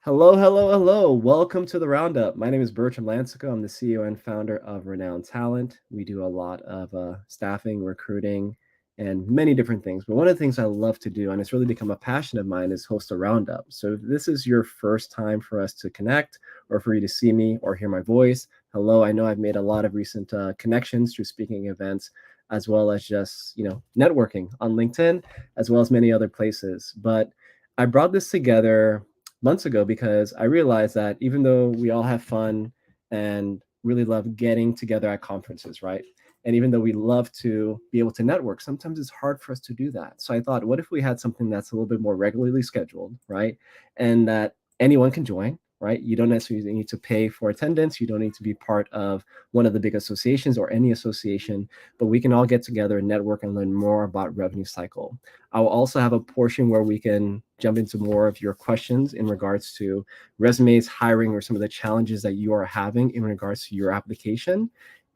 Hello, hello, hello. Welcome to the Roundup. My name is Bertram Lansico. I'm the CEO and founder of Renown Talent. We do a lot of staffing, recruiting, and many different things. But one of the things I love to do, and it's really become a passion of mine, is host a Roundup. So if this is your first time for us to connect or for you to see me or hear my voice, hello. I know I've made a lot of recent connections through speaking events, as well as just, networking on LinkedIn, as well as many other places. But I brought this together months ago because I realized that even though we all have fun and really love getting together at conferences, right? And even though we love to be able to network, sometimes it's hard for us to do that. So I thought, what if we had something that's a little bit more regularly scheduled, right? And that anyone can join, right? You don't necessarily need to pay for attendance. You don't need to be part of one of the big associations or any association, but we can all get together and network and learn more about revenue cycle. I will also have a portion where we can jump into more of your questions in regards to resumes, hiring, or some of the challenges that you are having in regards to your application.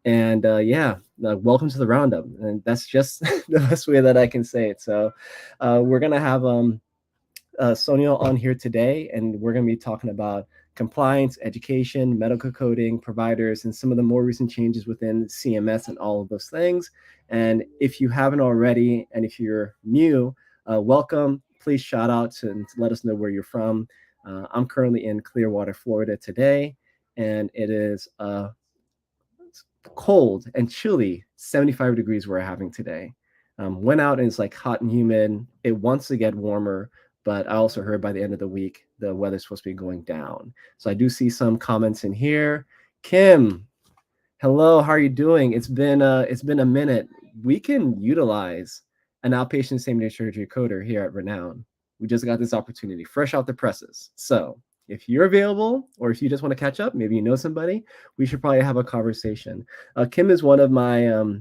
And welcome to the Roundup. And that's just the best way that I can say it. So we're going to have Sonal on here today, and we're going to be talking about compliance, education, medical coding, providers, and some of the more recent changes within CMS and all of those things. And if you haven't already, and if you're new, welcome. Please shout out and let us know where you're from. I'm currently in Clearwater, Florida today, and it is cold and chilly, 75 degrees we're having today. Went out and it's like hot and humid. It wants to get warmer, but I also heard by the end of the week the weather's supposed to be going down. So I do see some comments in here. Kim, hello, how are you doing? It's been a minute. We can utilize an outpatient same day surgery coder here at Renown. We just got this opportunity, fresh out the presses. So if you're available, or if you just want to catch up, maybe you know somebody, we should probably have a conversation. Kim is one of my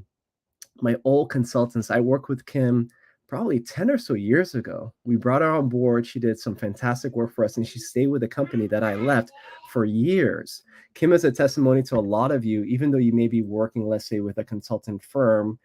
old consultants. I worked with Kim probably 10 or so years ago. We brought her on board. She did some fantastic work for us, and she stayed with the company that I left for years. Kim is a testimony to a lot of you, even though you may be working, let's say, with a consultant firm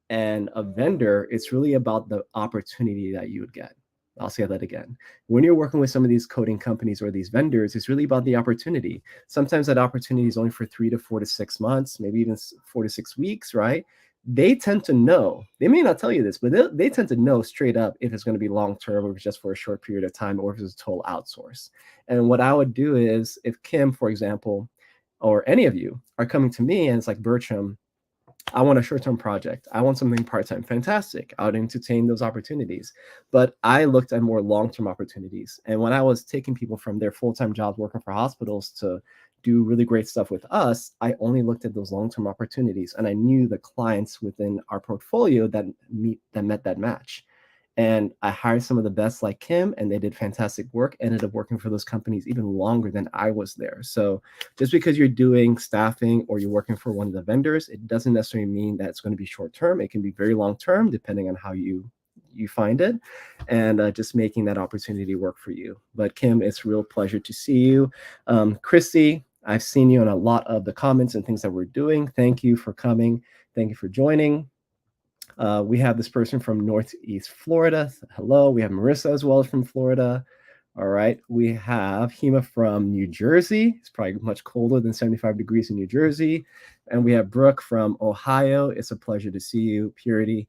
and a vendor, it's really about the opportunity that you would get. I'll say that again. When you're working with some of these coding companies or these vendors, it's really about the opportunity. Sometimes that opportunity is only for 3 to 4 to 6 months, maybe even 4 to 6 weeks, right? They tend to know, they may not tell you this, but they tend to know straight up if it's going to be long term, or if it's just for a short period of time, or if it's a total outsource. And what I would do is, if Kim, for example, or any of you are coming to me and it's like, Bertram, I want a short-term project. I want something part-time. Fantastic. I would entertain those opportunities. But I looked at more long-term opportunities. And when I was taking people from their full-time jobs working for hospitals to do really great stuff with us, I only looked at those long-term opportunities. And I knew the clients within our portfolio that met that match. And I hired some of the best like Kim, and they did fantastic work, ended up working for those companies even longer than I was there. So just because you're doing staffing or you're working for one of the vendors, it doesn't necessarily mean that it's going to be short term. It can be very long term, depending on how you find it, and just making that opportunity work for you. But Kim, it's a real pleasure to see you. Christy, I've seen you in a lot of the comments and things that we're doing. Thank you for coming. Thank you for joining. We have this person from Northeast Florida. Hello. We have Marissa as well from Florida. All right. We have Hema from New Jersey. It's probably much colder than 75 degrees in New Jersey. And we have Brooke from Ohio. It's a pleasure to see you. Purity,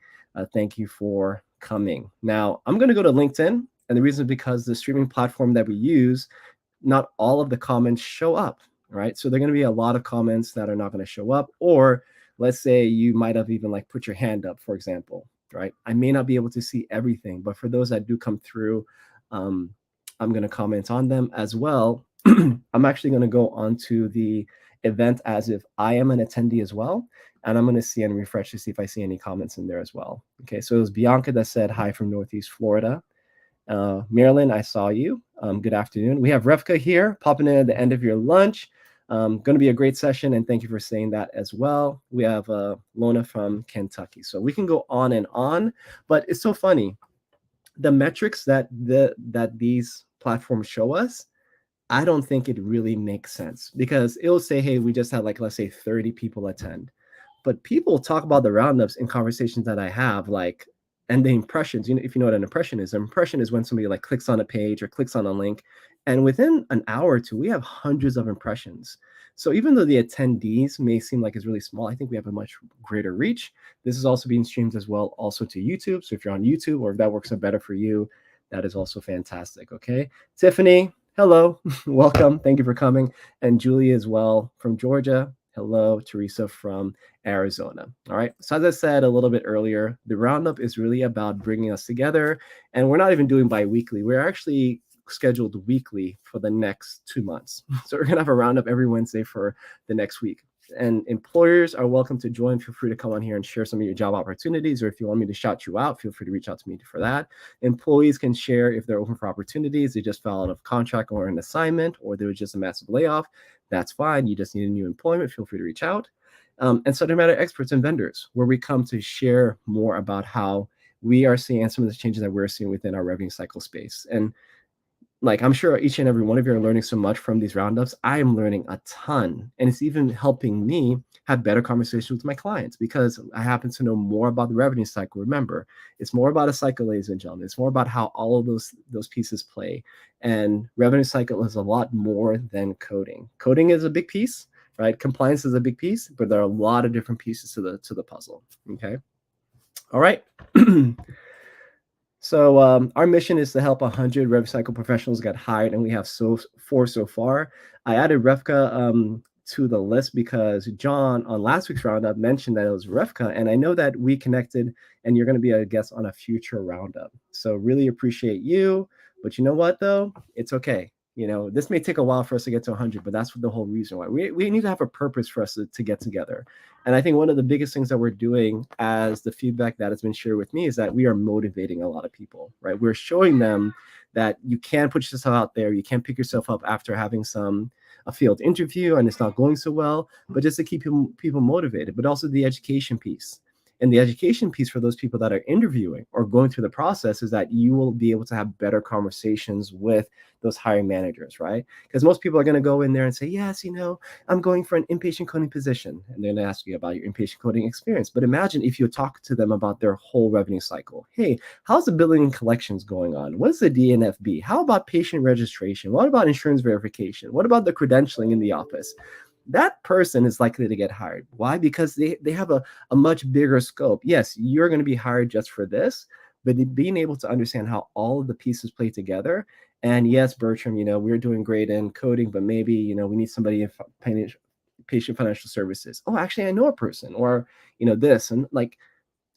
thank you for coming. Now, I'm going to go to LinkedIn. And the reason is because the streaming platform that we use, not all of the comments show up, right? So there are going to be a lot of comments that are not going to show up, or let's say you might have even like put your hand up, for example, right? I may not be able to see everything, but for those that do come through, I'm going to comment on them as well. I'm actually going to go onto the event as if I am an attendee as well. And I'm going to see and refresh to see if I see any comments in there as well. Okay, so it was Bianca that said hi from Northeast Florida. Marilyn, I saw you. Good afternoon. We have Revka here popping in at the end of your lunch. Going to be a great session, and thank you for saying that as well. We have Lona from Kentucky. So we can go on and on, but it's so funny. The metrics that these platforms show us, I don't think it really makes sense, because it'll say, hey, we just had, like, let's say 30 people attend. But people talk about the roundups in conversations that I have, like, and the impressions, if you know what an impression is when somebody like clicks on a page or clicks on a link And within an hour or two, we have hundreds of impressions. So even though the attendees may seem like it's really small, I think we have a much greater reach. This is also being streamed as well, also to YouTube. So if you're on YouTube or if that works out better for you, that is also fantastic. Okay. Tiffany, hello. Welcome. Thank you for coming. And Julie as well from Georgia. Hello. Teresa from Arizona. All right. So as I said a little bit earlier, the roundup is really about bringing us together. And we're not even doing bi-weekly. We're actually scheduled weekly for the next 2 months. So we're going to have a roundup every Wednesday for the next week. And employers are welcome to join. Feel free to come on here and share some of your job opportunities, or if you want me to shout you out, feel free to reach out to me for that. Employees can share if they're open for opportunities. They just fell out of contract or an assignment, or there was just a massive layoff. That's fine. You just need a new employment. Feel free to reach out. And subject matter experts and vendors, where we come to share more about how we are seeing some of the changes that we're seeing within our revenue cycle space. And like, I'm sure each and every one of you are learning so much from these roundups. I am learning a ton, and it's even helping me have better conversations with my clients because I happen to know more about the revenue cycle. Remember, it's more about a cycle, ladies and gentlemen. It's more about how all of those pieces play. And revenue cycle is a lot more than coding. Coding is a big piece, right? Compliance is a big piece, but there are a lot of different pieces to the puzzle. Okay. All right. So our mission is to help 100 rev cycle professionals get hired, and we have four so far. I added Refka to the list because John on last week's roundup mentioned that it was Refka, and I know that we connected, and you're going to be a guest on a future roundup. So really appreciate you. But you know what, though? It's okay. This may take a while for us to get to 100, but that's the whole reason why. We need to have a purpose for us to get together. And I think one of the biggest things that we're doing, as the feedback that has been shared with me, is that we are motivating a lot of people, right? We're showing them that you can put yourself out there. You can't pick yourself up after having a field interview and it's not going so well, but just to keep people motivated, but also the education piece. And the education piece for those people that are interviewing or going through the process is that you will be able to have better conversations with those hiring managers, right? Because most people are going to go in there and say, yes, I'm going for an inpatient coding position. And they're going to ask you about your inpatient coding experience. But imagine if you talk to them about their whole revenue cycle. Hey, how's the billing and collections going on? What's the DNFB? How about patient registration? What about insurance verification? What about the credentialing in the office? That person is likely to get hired. Why? Because they have a much bigger scope. Yes, you're going to be hired just for this, but being able to understand how all of the pieces play together. And yes, Bertram, we're doing great in coding, but maybe, we need somebody in patient financial services. Oh, actually, I know a person, or, this. And like,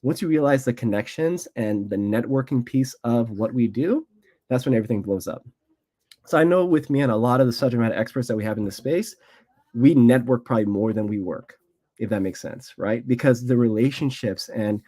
once you realize the connections and the networking piece of what we do, that's when everything blows up. So I know with me and a lot of the subject matter experts that we have in the space, we network probably more than we work, if that makes sense, right? Because the relationships and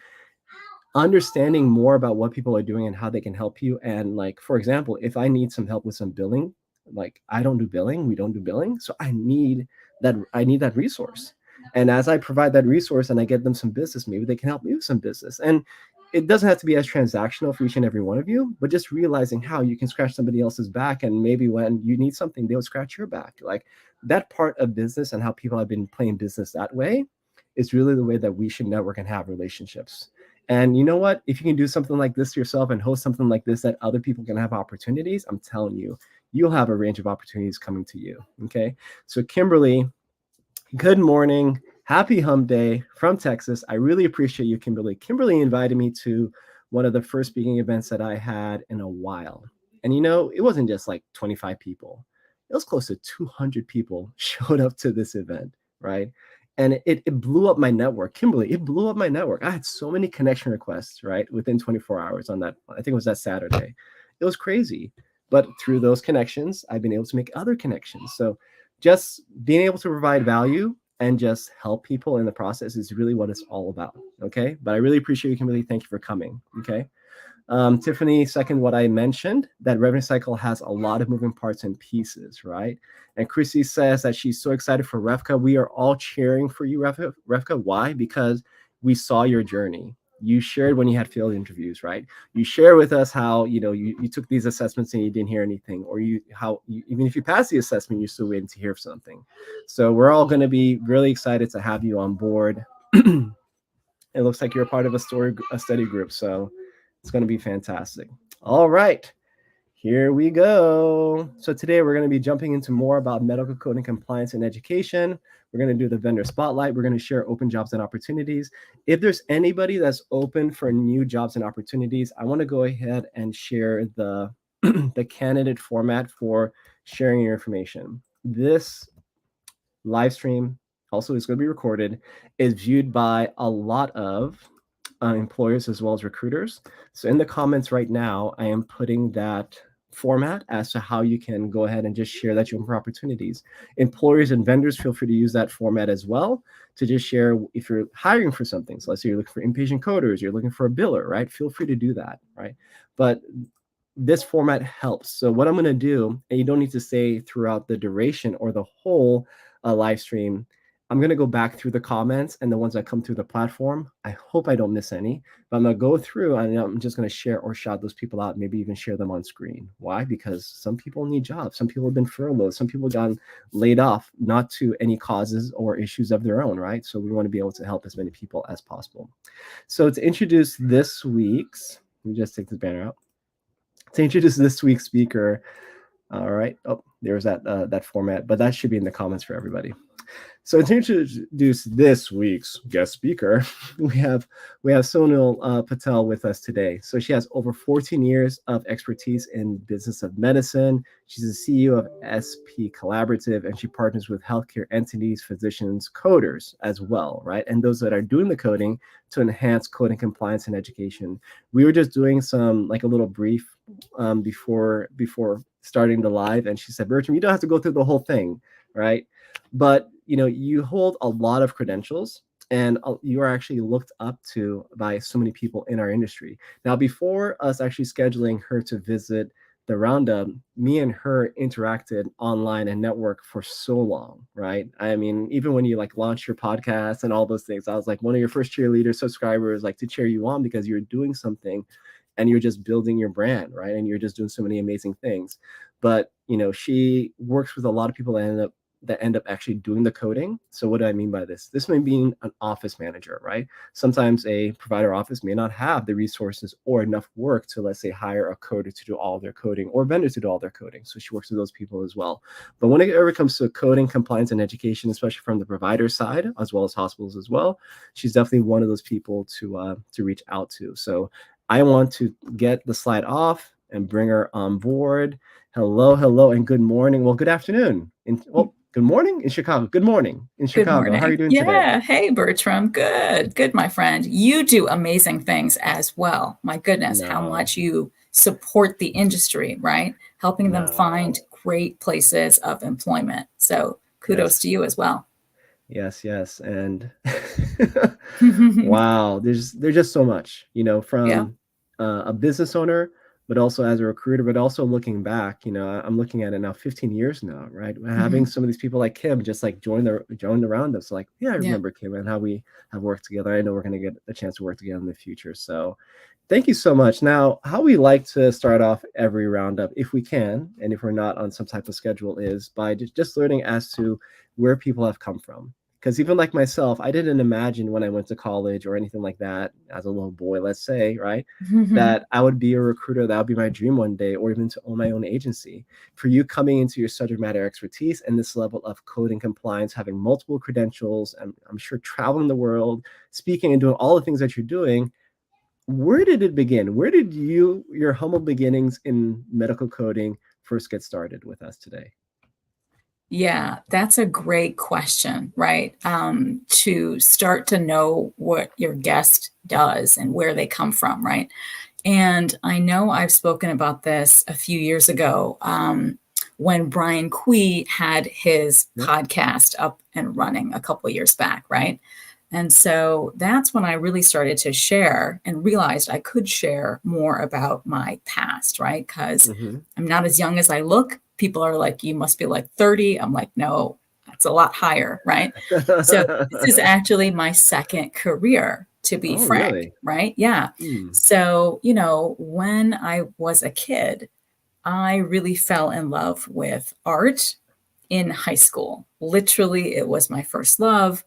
understanding more about what people are doing and how they can help you. And like, for example, if I need some help with some billing, like I don't do billing, we don't do billing. So I need that resource. And as I provide that resource and I get them some business, maybe they can help me with some business. And it doesn't have to be as transactional for each and every one of you, but just realizing how you can scratch somebody else's back. And maybe when you need something, they'll scratch your back. Like that part of business and how people have been playing business that way is really the way that we should network and have relationships. And you know what? If you can do something like this yourself and host something like this that other people can have opportunities, I'm telling you, you'll have a range of opportunities coming to you. Okay. So Kimberly, good morning. Happy Hump Day from Texas. I really appreciate you, Kimberly. Kimberly invited me to one of the first speaking events that I had in a while. And it wasn't just like 25 people. It was close to 200 people showed up to this event, right? And it blew up my network. Kimberly, it blew up my network. I had so many connection requests, right, within 24 hours on that. I think it was that Saturday. It was crazy. But through those connections, I've been able to make other connections. So just being able to provide value and just help people in the process is really what it's all about. Okay. But I really appreciate you, Kimberly. Thank you for coming. Okay. Tiffany, second what I mentioned, that revenue cycle has a lot of moving parts and pieces, right? And Chrissy says that she's so excited for Refka. We are all cheering for you, Refka. Why? Because we saw your journey. You shared when you had field interviews, right? You share with us how, you took these assessments and you didn't hear anything, or even if you passed the assessment, you're still waiting to hear something. So we're all going to be really excited to have you on board. It looks like you're a part of a study group. So it's going to be fantastic. All right. Here we go. So today we're going to be jumping into more about medical coding compliance and education. We're going to do the vendor spotlight. We're going to share open jobs and opportunities. If there's anybody that's open for new jobs and opportunities, I want to go ahead and share the the candidate format for sharing your information. This live stream also is going to be recorded, is viewed by a lot of employers as well as recruiters. So in the comments right now, I am putting that format as to how you can go ahead and just share that you're open for opportunities. Employers and vendors, feel free to use that format as well to just share if you're hiring for something. So let's say you're looking for inpatient coders, you're looking for a biller, right? Feel free to do that, right? But this format helps. So what I'm going to do, and you don't need to say throughout the duration or the whole live stream, I'm going to go back through the comments and the ones that come through the platform. I hope I don't miss any, but I'm going to go through and I'm just going to share or shout those people out, maybe even share them on screen. Why? Because some people need jobs. Some people have been furloughed. Some people gotten laid off, not to any causes or issues of their own, right? So we want to be able to help as many people as possible. So to introduce this week's, let me just take this banner out. To introduce this week's speaker, all right. Oh, there's that format, but that should be in the comments for everybody. So to introduce this week's guest speaker, we have Sonal Patel with us today. So she has over 14 years of expertise in business of medicine. She's the CEO of SP Collaborative, and she partners with healthcare entities, physicians, coders as well, right? And those that are doing the coding to enhance coding compliance and education. We were just doing some like a little brief before starting the live, and she said, Bertram, you don't have to go through the whole thing, right? But you hold a lot of credentials, and you are actually looked up to by so many people in our industry. Now, before us actually scheduling her to visit the roundup, me and her interacted online and networked for so long, right? I mean, even when you like launch your podcast and all those things, I was like one of your first cheerleader subscribers, like to cheer you on because you're doing something and you're just building your brand, right? And you're just doing so many amazing things. But she works with a lot of people that end up actually doing the coding. So what do I mean by this? This may be an office manager, right? Sometimes a provider office may not have the resources or enough work to, let's say, hire a coder to do all their coding or vendors to do all their coding. So she works with those people as well. But when it ever comes to coding, compliance, and education, especially from the provider side, as well as hospitals as well, she's definitely one of those people to reach out to. So I want to get the slide off and bring her on board. Hello, and good morning. Well, good afternoon. Good morning in Chicago. Good morning in Chicago. Good morning. How are you doing today? Yeah. Hey, Bertram. Good, my friend. You do amazing things as well. My goodness, how much you support the industry, right? Helping them find great places of employment. So kudos to you as well. Yes. And wow, there's just so much, from a business owner, but also as a recruiter, but also looking back, I'm looking at it now 15 years now, right? Having some of these people like Kim just like join the roundup. So like, I remember Kim and how we have worked together. I know we're going to get a chance to work together in the future. So thank you so much. Now, how we like to start off every roundup, if we can, and if we're not on some type of schedule, is by just learning as to where people have come from. Because even like myself, I didn't imagine when I went to college or anything like that as a little boy, let's say, right, that I would be a recruiter. That would be my dream one day, or even to own my own agency. For you coming into your subject matter expertise and this level of coding compliance, having multiple credentials, and I'm sure traveling the world, speaking and doing all the things that you're doing, where did it begin? Where did your humble beginnings in medical coding first get started with us today? Yeah, that's a great question, right? To start to know what your guest does and where they come from, right? And I know I've spoken about this a few years ago when Brian Quee had his podcast up and running a couple of years back, right? And so that's when I really started to share and realized I could share more about my past, right? Because I'm not as young as I look. People are like, you must be like 30. I'm like, no, that's a lot higher, right? So this is actually my second career, to be frank, really? right? Yeah. So, when I was a kid, I really fell in love with art in high school. Literally, it was my first love.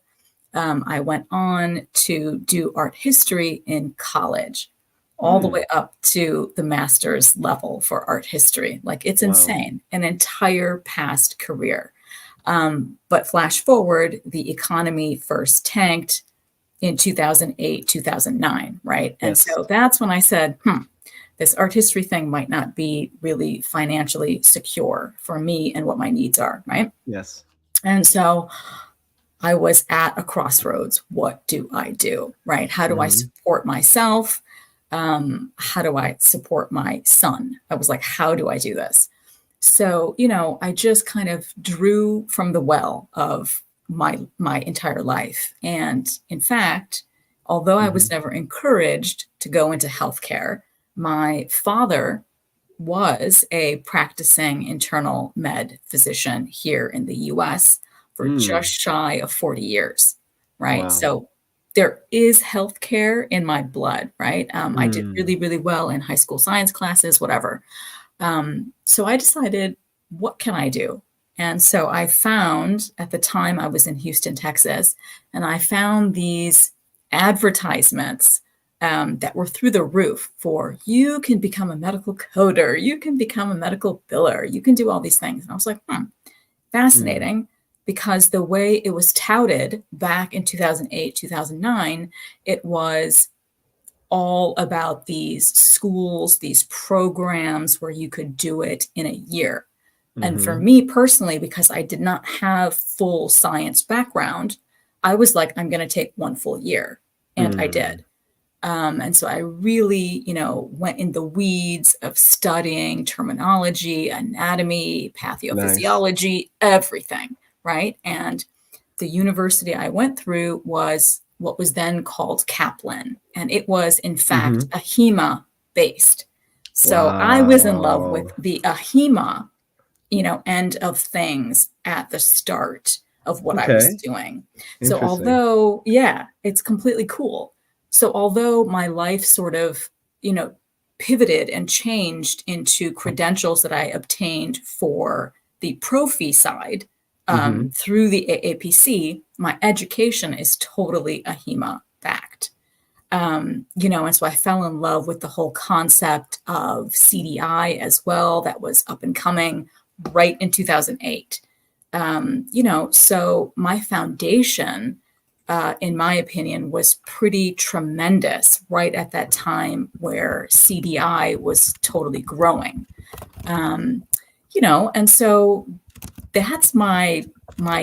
I went on to do art history in college. all the way up to the master's level for art history. Like, it's Wow. insane, an entire past career. But flash forward, the economy first tanked in 2008, 2009, right? And Yes. so that's when I said, this art history thing might not be really financially secure for me and what my needs are, right? Yes. And so I was at a crossroads. What do I do, right? How do I support myself? How do I support my son? I was like, how do I do this? So, I just kind of drew from the well of my entire life. And in fact, although I was never encouraged to go into healthcare, my father was a practicing internal med physician here in the US for just shy of 40 years, right? Wow. So there is healthcare in my blood, right? I did really, really well in high school science classes, whatever. So I decided, what can I do? And so I found, at the time I was in Houston, Texas, and I found these advertisements that were through the roof for, you can become a medical coder, you can become a medical biller, you can do all these things. And I was like, fascinating, because the way it was touted back in 2008, 2009, it was all about these schools, these programs where you could do it in a year. And for me personally, because I did not have full science background, I was like, I'm going to take one full year. And I did. And so I really, went in the weeds of studying terminology, anatomy, Nice. pathophysiology, everything, right? And the university I went through was what was then called Kaplan. And it was, in fact, AHEMA based. So I was in love Wow. with the AHEMA, end of things at the start of what I was Okay. doing. So Interesting. although, yeah, it's completely cool. So although my life sort of, pivoted and changed into credentials that I obtained for the prophy side through the AAPC, my education is totally AHEMA backed. And so I fell in love with the whole concept of CDI as well. That was up and coming right in 2008. So my foundation, in my opinion, was pretty tremendous right at that time where CDI was totally growing. And so that's my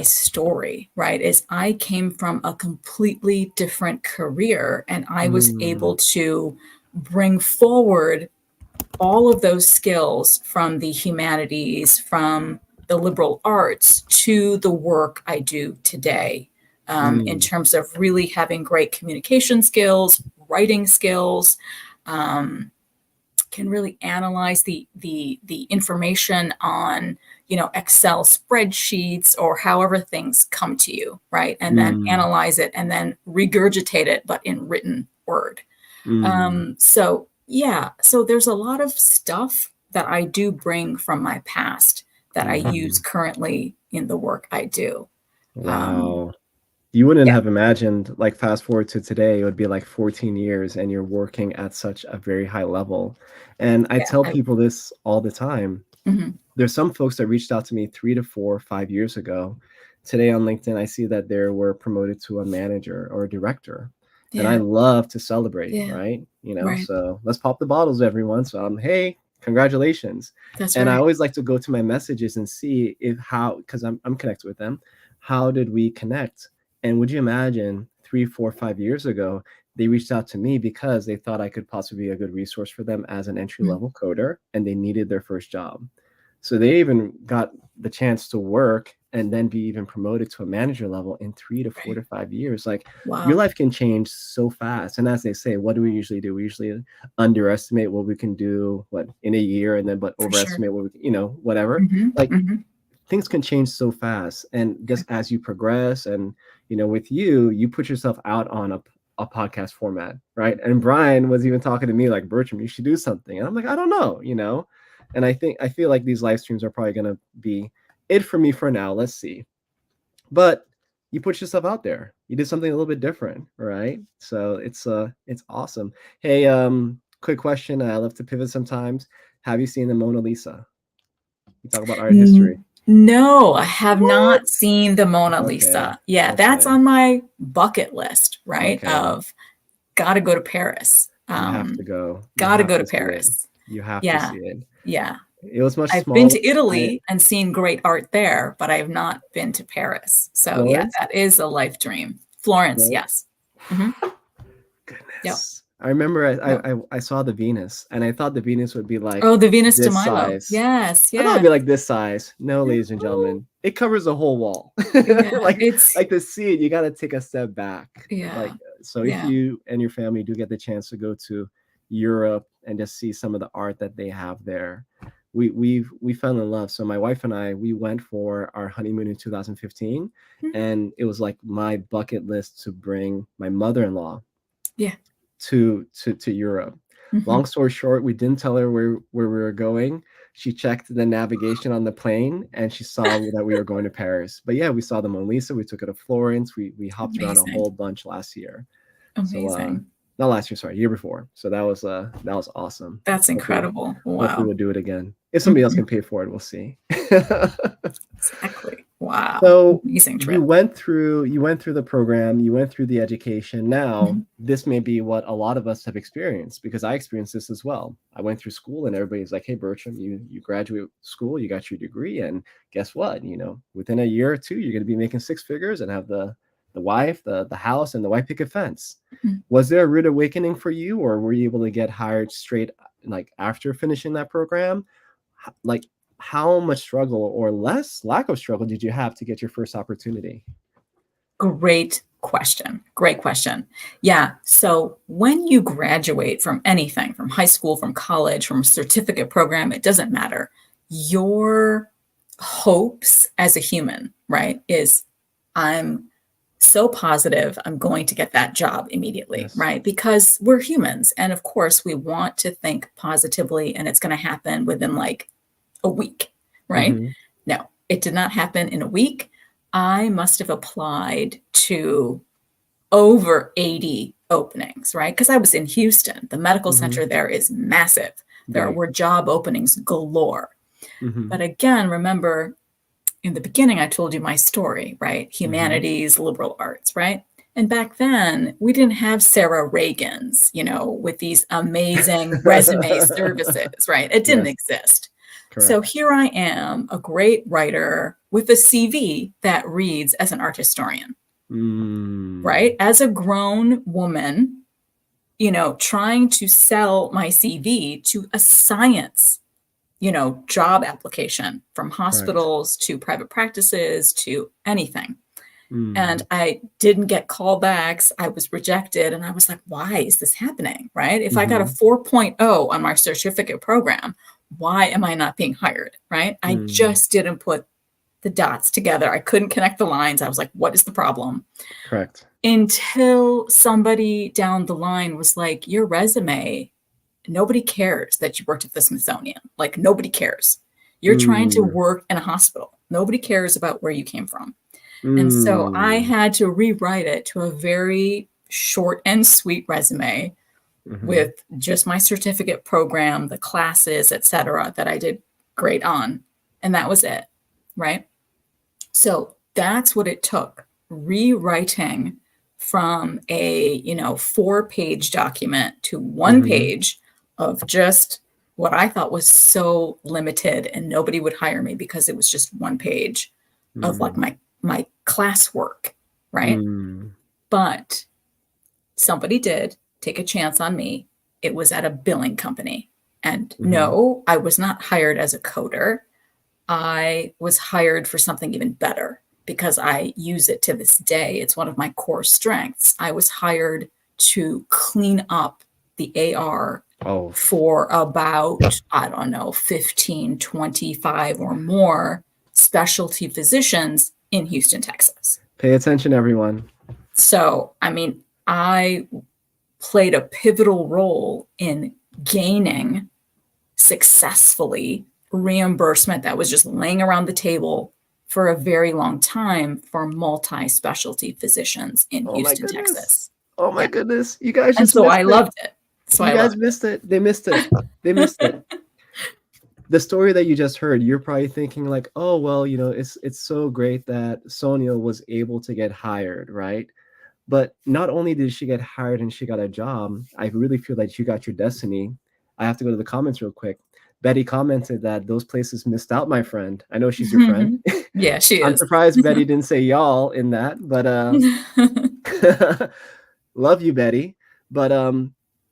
story, right? Is I came from a completely different career, and I was able to bring forward all of those skills from the humanities, from the liberal arts, to the work I do today, in terms of really having great communication skills, writing skills, can really analyze the information on Excel spreadsheets or however things come to you, right? And then analyze it and then regurgitate it, but in written word. So yeah, so there's a lot of stuff that I do bring from my past that I use currently in the work I do. Um, Wow. You wouldn't yeah, have imagined, like, fast forward to today, it would be like 14 years and you're working at such a very high level. And I yeah, tell people this all the time. mhm, There's some folks that reached out to me 3 to 4, 5 years ago. Today on LinkedIn, I see that they were promoted to a manager or a director. And I yeah, love to celebrate, yeah, right? right. So let's pop the bottles, everyone. So hey, congratulations. That's And I right. always like to go to my messages and see if how, because I'm connected with them. How did we connect? And would you imagine 3, 4, 5 years ago, they reached out to me because they thought I could possibly be a good resource for them as an entry Mhm, level coder, and they needed their first job. So they even got the chance to work and then be even promoted to a manager level in 3 to 4 right. to 5 years. Like, your Wow. life can change so fast. And as they say, what do we usually do? We usually underestimate what we can do in a year, and then but For sure. overestimate what whatever. Mhm, Like, mhm. things can change so fast. And just as you progress, and with you put yourself out on a podcast format, right? And Brian was even talking to me like, Bertram, you should do something. And I'm like, I don't know. And I feel like these live streams are probably going to be it for me for now. Let's see. But you put yourself out there. You did something a little bit different, right? So it's awesome. Hey, quick question. I love to pivot sometimes. Have you seen the Mona Lisa? You talk about art history. N- No, I have What? not seen the Mona Okay. Lisa. Yeah, that's Okay. on my bucket list, right? Okay. Of gotta go to Paris. You have to go. You Gotta have go to to see it. Paris. You have to Yeah, see it. yeah. It was much I've been smaller. to Italy and seen great art there, but I have not been to Paris. So yeah, Florence. that is a life dream. Florence, Florence. yes. Hmm. Yep. Goodness. I remember Yep. I saw the Venus and I thought the Venus would be like Oh, the Venus de this Milo. size. Yes, I thought it'd yes. be like this size. No, ladies and No. gentlemen, it covers the whole wall. Yeah, like it's like to see it, you got to take a step back. yeah, Like so, if yeah. you and your family do get the chance to go to Europe and just see some of the art that they have there, we fell in love. So my wife and I we went for our honeymoon in 2015, Mhm. and it was like my bucket list to bring my mother-in-law Yeah. to Europe. Long Mhm. story short, we didn't tell her where we were going. She checked the navigation on the plane and she saw that we were going to Paris. But yeah, we saw the Mona Lisa. We took her to Florence. We hopped around a Amazing. whole bunch last year. So Amazing. not last year, sorry, year before. So that was awesome. That's Hopefully, incredible. hopefully Wow. we'll do it again. If somebody else Mhm. can pay for it, we'll see. Exactly. Wow. So Amazing trip. you went through the program, you went through the education. Now, Mhm. this may be what a lot of us have experienced because I experienced this as well. I went through school and everybody's like, "Hey, Bertram, you graduate school, you got your degree, and guess what? You know, within a year or two, you're going to be making six figures and have the wife, the house, and the white picket fence." Mhm. Was there a rude awakening for you, or were you able to get hired straight like after finishing that program? Like how much struggle or less lack of struggle did you have to get your first opportunity? Great question. Great question. Yeah. So when you graduate from anything, from high school, from college, from a certificate program, it doesn't matter. Your hopes as a human, right, is I'm so positive I'm going to get that job immediately, Yes. right? Because we're humans. And of course, we want to think positively and it's going to happen within like a week, right? Mhm. No, it did not happen in a week. I must have applied to over 80 openings, right? Because I was in Houston. The medical Mhm. center there is massive. There Big. were job openings galore. Mhm. But again, remember in the beginning, I told you my story, right? Mhm. Humanities, liberal arts, right? And back then, we didn't have Sarah Reagan's, with these amazing resume services, right? It didn't Yes, exist. So correct. here I am, a great writer with a CV that reads as an art historian, right? Mm. As a grown woman, trying to sell my CV to a science job application from Correct. hospitals to private practices to anything. And Mm. I didn't get callbacks. I was rejected. And I was like, why is this happening? Right? If I got a Mhm. 4.0 on my certificate program, why am I not being hired? Right? I Mm. just didn't put the dots together. I couldn't connect the lines. I was like, what is the problem? Correct. Until somebody down the line was like, your resume, nobody cares that you worked at the Smithsonian. Like, nobody cares. You're trying to Mm. work in a hospital. Nobody cares about where you came from. And so I Mm. had to rewrite it to a very short and sweet resume Mhm. with just my certificate program, the classes, etc., that I did great on. And that was it. Right. So that's what it took, rewriting from a 4-page document to one Mhm. page of just what I thought was so limited, and nobody would hire me because it was just one page of like Mm. my classwork, right? Mm. But somebody did take a chance on me. It was at a billing company. And Mhm. no, I was not hired as a coder. I was hired for something even better because I use it to this day. It's one of my core strengths. I was hired to clean up the AR Oh, for about, I don't know, 15, 25 or more specialty physicians in Houston, Texas. pay attention, everyone. So, I mean, I played a pivotal role in gaining successfully reimbursement that was just laying around the table for a very long time for multi-specialty physicians in Oh my Houston, goodness. Texas. Oh my Yeah. goodness. You guys And just so I missed it. loved it. That's why You I love guys missed it. They missed it. They missed it. The story that you just heard, you're probably thinking like, oh well, it's so great that Sonia was able to get hired, right? But not only did she get hired and she got a job, I really feel like you got your destiny. I have to go to the comments real quick. Betty commented that those places missed out, my friend. I know she's your friend. it. Yeah, she I'm is. surprised Betty didn't say y'all in that, but love you, Betty. But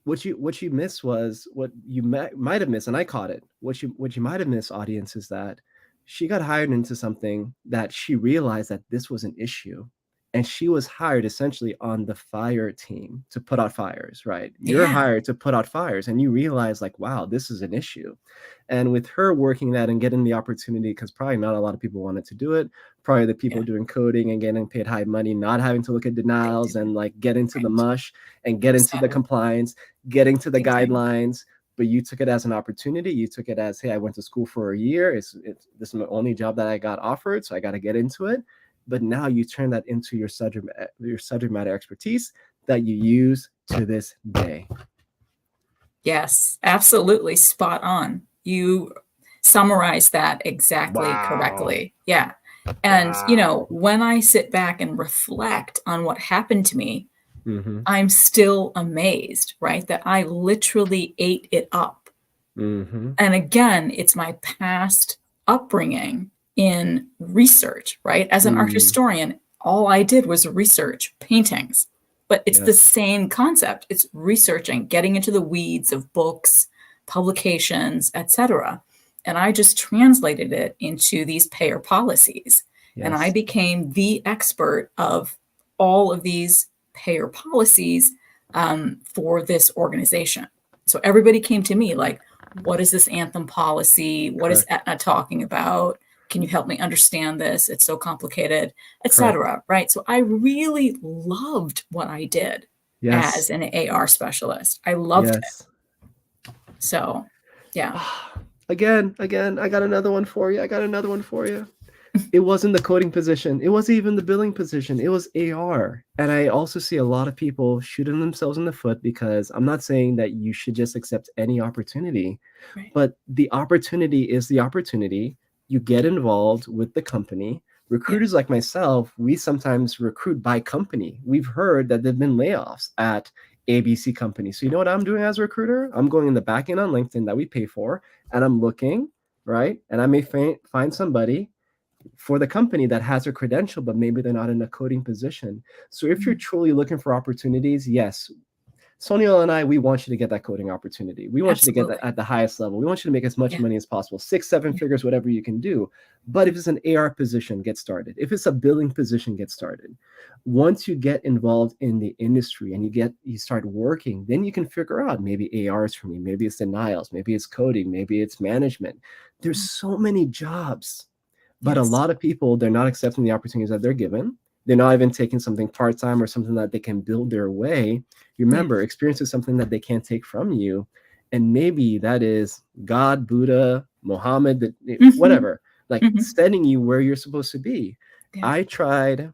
what you missed was what you might have missed, and I caught it. What you might have missed, audience, is that she got hired into something that she realized that this was an issue, and she was hired essentially on the fire team to put out fires. Right? You're Yeah, hired to put out fires, and you realize like, wow, this is an issue. And with her working that and getting the opportunity, because probably not a lot of people wanted to do it, probably the people yeah, doing coding and getting paid high money, not having to look at right, denials and like get into the right. mush and get into the Exactly. compliance, get into the Exactly. guidelines. But you took it as an opportunity. You took it as, hey, I went to school for a year. This is my only job that I got offered, so I got to get into it. But now you turn that into your subject matter expertise that you use to this day. Yes, absolutely spot on. You summarized that exactly Wow. correctly. Yeah. And, Wow. when I sit back and reflect on what happened to me, Mm-hmm. I'm still amazed, right? That I literally ate it up. Mm-hmm. And again, it's my past upbringing in research, right? As an art Mm. historian, all I did was research paintings, but it's the Yes. same concept. It's researching, getting into the weeds of books, publications, etc. And I just translated it into these payer policies. And I Yes. became the expert of all of these payer policies for this organization. So everybody came to me like, what is this anthem policy? What is Correct. Aetna talking about? Can you help me understand this? It's so complicated, Correct. etc. Right? So I really loved what I did as Yes. an AR specialist. I loved it. Yes. So, yeah. Again, I got another one for you. I got another one for you. It wasn't the coding position. It wasn't even the billing position. It was AR. And I also see a lot of people shooting themselves in the foot because I'm not saying that you should just accept any opportunity, Right. but the opportunity is the opportunity. You get involved with the company. Yeah. Recruiters like myself, we sometimes recruit by company. We've heard that there've been layoffs at ABC company. So you know what I'm doing as a recruiter? I'm going in the back end on LinkedIn that we pay for, and I'm looking, right? And I may find somebody for the company that has a credential, but maybe they're not in a coding position. So if you're Mm. truly looking for opportunities, yes, Sonal and I, we want you to get that coding opportunity. We want you to get that Absolutely. at the highest level. We want you to make as much Yeah. money as possible, 6, 7 Yeah. figures, whatever you can do. But if it's an AR position, get started. If it's a billing position, get started. Once you get involved in the industry and you start working, then you can figure out maybe AR is for me, maybe it's denials, maybe it's coding, maybe it's management. There's Mm. so many jobs, but a Yes. lot of people, they're not accepting the opportunities that they're given. They're not even taking something part-time or something that they can build their way. You Yeah. remember, experience is something that they can't take from you. And maybe that is God, Buddha, Muhammad, Hmm. whatever, like Hmm. sending you where you're supposed to be. Yeah. I tried,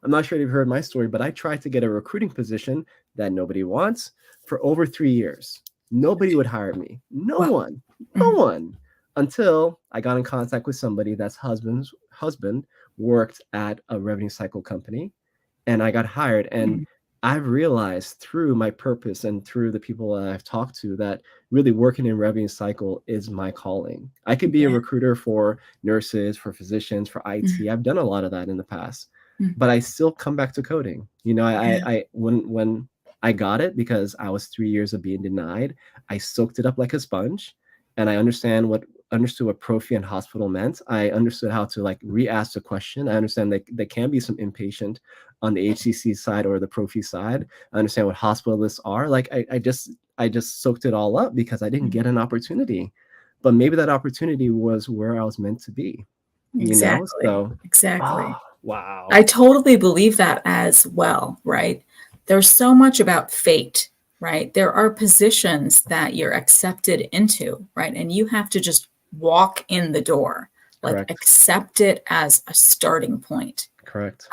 I'm not sure if you've heard my story, but I tried to get a recruiting position that nobody wants for over 3 years. Nobody would hire me. No Well, one. No mm, one. Until I got in contact with somebody that's husband's husband worked at a revenue cycle company, and I got hired. And mm, I've realized through my purpose and through the people that I've talked to that really working in revenue cycle is my calling. I could be a yeah. recruiter for nurses, for physicians, for IT. Mm, I've done a lot of that in the past, mm, but I still come back to coding. yeah. When I got it because I was 3 years of being denied, I soaked it up like a sponge, and I understood what prophy and hospital meant. I understood how to like re-ask the question. I understand that there can be some impatient on the HCC side or the prophy side. I understand what hospitalists are. Like I just soaked it all up because I didn't Mm. get an opportunity. But maybe that opportunity was where I was meant to be, you know? Exactly. So, Exactly. wow. I totally believe that as well, right? There's so much about fate, right? There are positions that you're accepted into, right? And you have to just walk in the door, like Correct. accept it as a starting point. Correct.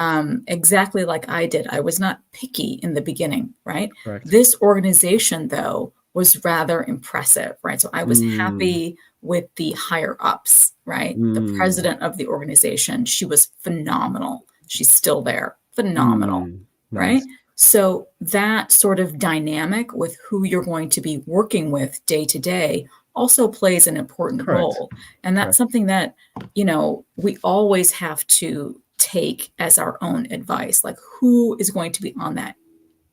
Exactly like I did. I was not picky in the beginning, right? Correct. This organization, though, was rather impressive, right? So I was Mm, happy with the higher ups, right? The mm, president of the organization, she was phenomenal. She's still there, phenomenal, right? nice. So that sort of dynamic with who you're going to be working with day to day also plays an important Correct. role. And that's Correct. something that, we always have to take as our own advice. Like, who is going to be on that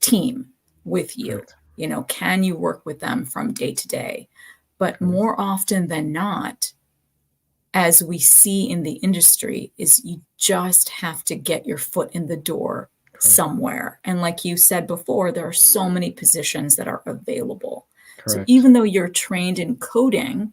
team with you? Correct. Can you work with them from day to day? But Correct. more often than not, as we see in the industry, is you just have to get your foot in the door Correct. somewhere. And like you said before, there are so many positions that are available. So Correct. even though you're trained in coding,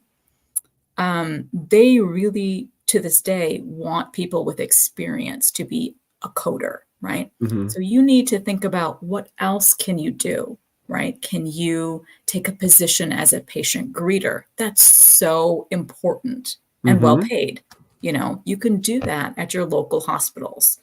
they really, to this day, want people with experience to be a coder, right? Mm-hmm. So you need to think about what else can you do, right? Can you take a position as a patient greeter? That's so important and well Mm-hmm. paid. You can do that at your local hospitals.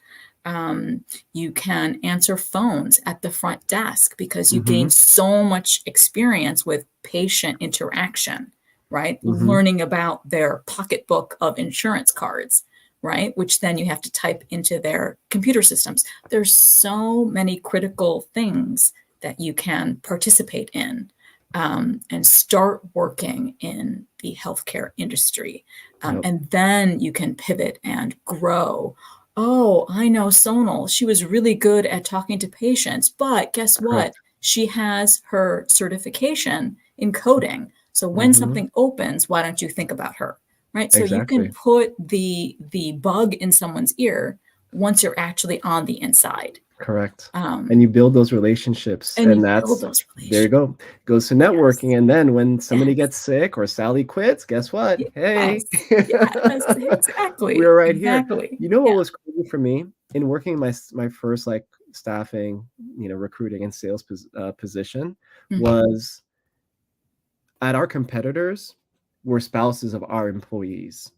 You can answer phones at the front desk because you Mm-hmm. gain so much experience with patient interaction, right? Mm-hmm. Learning about their pocketbook of insurance cards, right? Which then you have to type into their computer systems. There's so many critical things that you can participate in, and start working in the healthcare industry. Yep. And then you can pivot and grow. Oh, I know Sonal. She was really good at talking to patients, but guess what? Correct. She has her certification in coding. So when Mm-hmm. something opens, why don't you think about her? Right? So you can Exactly. put the bug in someone's ear once you're actually on the inside. Correct. And Um, you build those relationships, and you and build that's those there you relationships. go. Goes to Yes. networking, and then when somebody Yes. gets sick or Sally quits, guess what? Hey, Yes. Yes. Exactly. we're right here. Exactly. You know what Yeah. was crazy for me in working my first like staffing, recruiting and sales position Mhm. was at our competitors were spouses of our employees.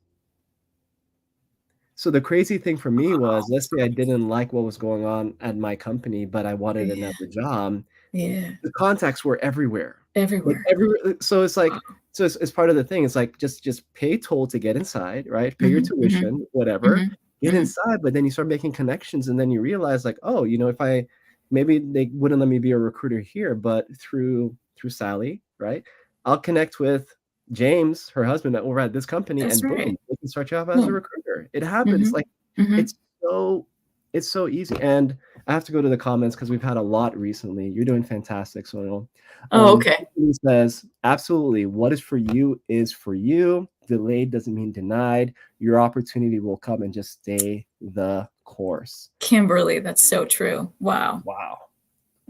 So the crazy thing for me Oh, was, let's that's say I crazy. didn't like what was going on at my company, but I wanted Yeah. another job. Yeah. The contacts were everywhere. Like Everywhere. everywhere. So it's like, Wow. so it's part of the thing. It's like just pay toll to get inside, right? Pay your Mhm. Mhm. tuition, whatever. Mhm. Get Mhm. inside, but then you start making connections, and then you realize like, oh, if I maybe they wouldn't let me be a recruiter here, but through Sally, right? I'll connect with James, her husband, over at this company, That's and boom, right. they can start you off as a Boom. recruiter. It happens. Mhm. Like Mhm. it's so it's so easy. And I have to go to the comments because we've had a lot recently. You're doing fantastic, Sonal. Oh, okay. Tiffany says, absolutely, what is for you is for you. Delayed doesn't mean denied. Your opportunity will come, and just stay the course. Kimberly, that's so true. Wow. Wow.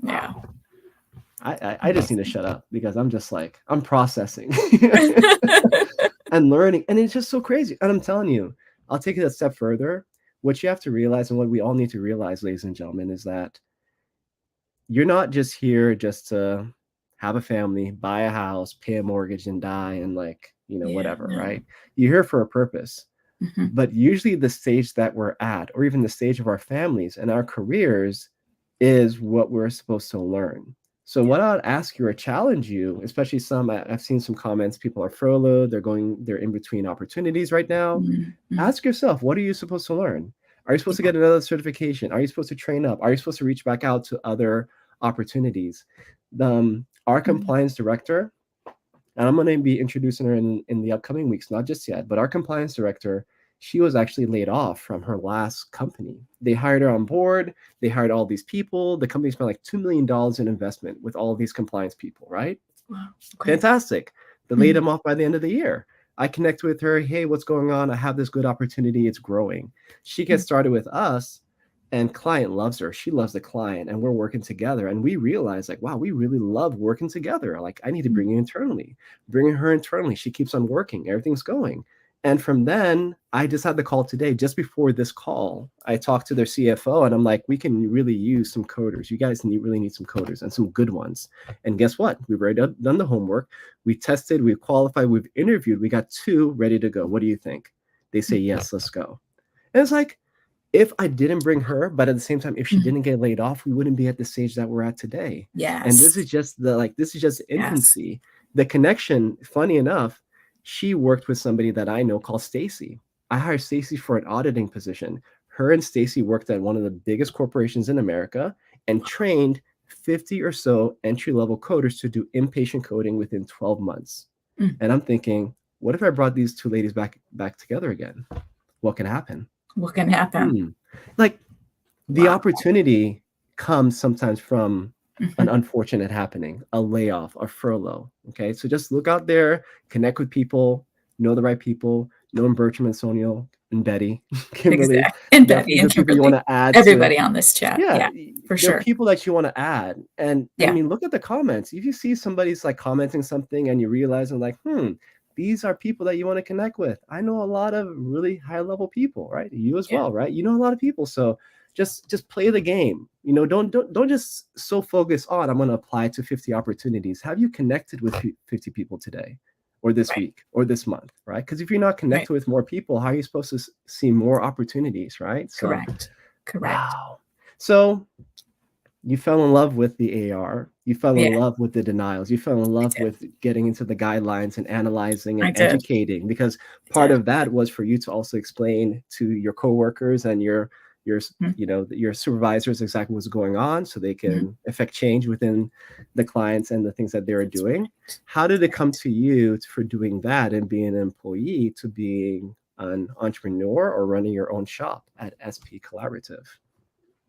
Yeah. Wow. I just need to shut up because I'm just like, I'm processing and learning. And it's just so crazy. And I'm telling you, I'll take it a step further. What you have to realize, and what we all need to realize, ladies and gentlemen, is that you're not just here just to have a family, buy a house, pay a mortgage, and die, and like, Yeah, whatever, no. right? You're here for a purpose. Mhm. But usually the stage that we're at, or even the stage of our families and our careers, is what we're supposed to learn. So what I'd ask you or challenge you, especially I've seen some comments, people are furloughed, they're in between opportunities right now. Mhm. Mhm. Ask yourself, what are you supposed to learn? Are you supposed to Yeah. get another certification? Are you supposed to train up? Are you supposed to reach back out to other opportunities? Our Mhm. compliance director, and I'm going to be introducing her in the upcoming weeks, not just yet, but our compliance director, she was actually laid off from her last company. They hired her on board. They hired all these people. The company spent like $2 million in investment with all of these compliance people, right? Wow. Okay. Fantastic. They laid Mhm. him off by the end of the year. I connect with her. Hey, what's going on? I have this good opportunity. It's growing. She gets Mhm. started with us, and client loves her. She loves the client, and we're working together. And we realize, like, wow, we really love working together. Like, I need to bring you internally, bringing her internally. She keeps on working. Everything's going. And from then, I just had the call today. Just before this call, I talked to their CFO, and I'm like, we can really use some coders. You guys really need some coders, and some good ones. And guess what? We've already done the homework. We tested, we've qualified, we've interviewed. We got two ready to go. What do you think? They say, yes, let's go. And it's like, if I didn't bring her, but at the same time, if she Mhm. didn't get laid off, we wouldn't be at the stage that we're at today. And this Yes. is just this is just Yes. infancy. The connection, funny enough, she worked with somebody that I know called Stacy. I hired Stacy for an auditing position. Her and Stacy worked at one of the biggest corporations in America and trained 50 or so entry-level coders to do inpatient coding within 12 months. Mm. And I'm thinking, what if I brought these two ladies back together again? What could happen? What can happen? Hmm. Like the Wow. opportunity comes sometimes from an Mhm. unfortunate happening, a layoff, a furlough. Okay. So just look out there, connect with people, know the right people, know Bertram and Sonal and Betty, Kimberly. Exactly. And There, Betty there and are people you want Kimberly, to add to. everybody on this chat. Yeah, Yeah, for there are sure. people that you want to add. And I Yeah. mean, look at the comments. If you see somebody's like commenting something and you realize and like, these are people that you want to connect with. I know a lot of really high level people, right? You as Yeah. well, right? You know a lot of people. So just play the game. Don't just so focus on I'm going to apply to 50 opportunities. Have you connected with 50 people today or this Right. week or this month, right? Because if you're not Right. connected with more people, how are you supposed to see more opportunities, right? So Correct. Correct. wow. So you fell in love with the AR. You fell Yeah, in love with the denials. You fell in I love did. with getting into the guidelines and analyzing I and did. educating because I part did. of that was for you to also explain to your coworkers and your Mhm. your supervisors exactly what's going on so they Mhm. can affect change within the clients and the things that they're That's doing. right. How did it come Right. to you for doing that and being an employee to being an entrepreneur or running your own shop at SP Collaborative?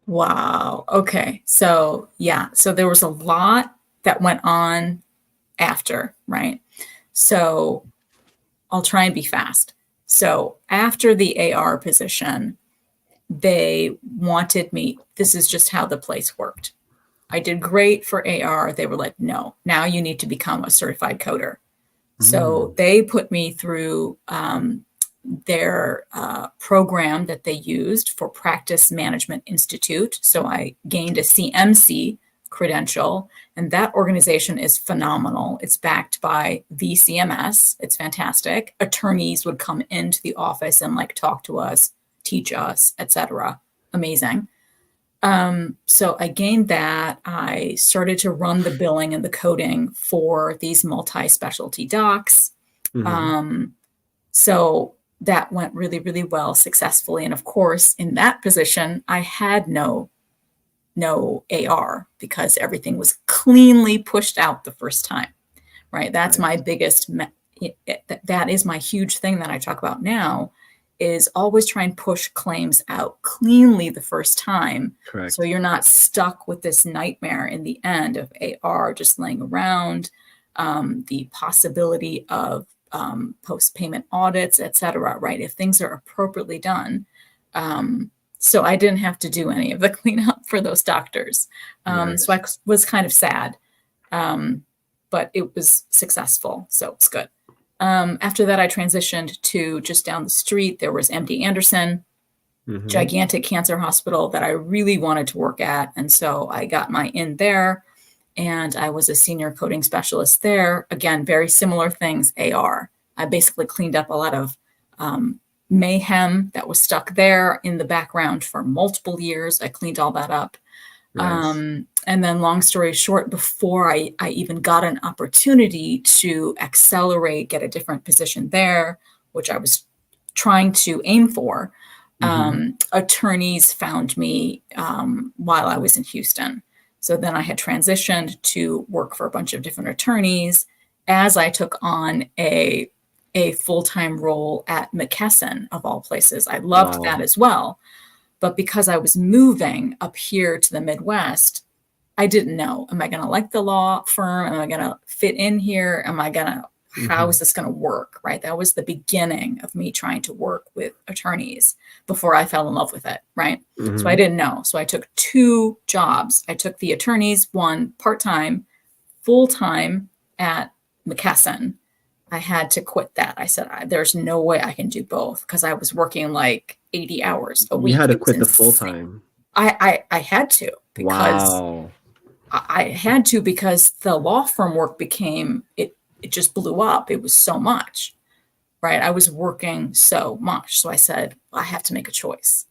Wow. Okay. So, yeah. So there was a lot that went on after, right? So I'll try and be fast. So after the AR position, they wanted me. This is just how the place worked. I did great for AR. They were like, no, now you need to become a certified coder. So Mm, they put me through their program that they used for Practice Management Institute. So I gained a CMC credential, and that organization is phenomenal. It's backed by VCMS. It's fantastic. Attorneys would come into the office and like talk to us, teach us, etc. Amazing. So I gained that. I started to run the billing and the coding for these multi-specialty docs. mhm. Um, so that went really, really well successfully. And of course, in that position, I had no AR because everything was cleanly pushed out the first time, right? That's my Nice. biggest, that is my huge thing that I talk about now is always try and push claims out cleanly the first time. So Correct. you're not stuck with this nightmare in the end of AR just laying around, the possibility of post payment audits, et cetera, right? If things are appropriately done. So I didn't have to do any of the cleanup for those doctors. So Nice. I was kind of sad. Um, but it was successful, so it's good. After that, I transitioned to just down the street. There was MD Anderson, Mhm. gigantic cancer hospital that I really wanted to work at. And so I got my in there and I was a senior coding specialist there. Again, very similar things, AR. I basically cleaned up a lot of mayhem that was stuck there in the background for multiple years. I cleaned all that up. Nice. And then, long story short, before I even got an opportunity to accelerate, get a different position there, which I was trying to aim for, Mhm. attorneys found me while I was in Houston. So then I had transitioned to work for a bunch of different attorneys as I took on a full-time role at McKesson, of all places. I loved that Wow. as well. But because I was moving up here to the Midwest, I didn't know, am I going to like the law firm? Am I going to fit in here? How is Mhm. this going to work? Right. That was the beginning of me trying to work with attorneys before I fell in love with it. Right. So I Mhm. didn't know. So I took two jobs. I took the attorneys, one part time, full time at McKesson. I had to quit that. I said, there's no way I can do both because I was working like 80 hours a You week. had to It was quit the full insane. time. I had to because Wow. I had to because the law firm work became it just blew up. It was so much, right? I was working so much. So I said, I have to make a choice.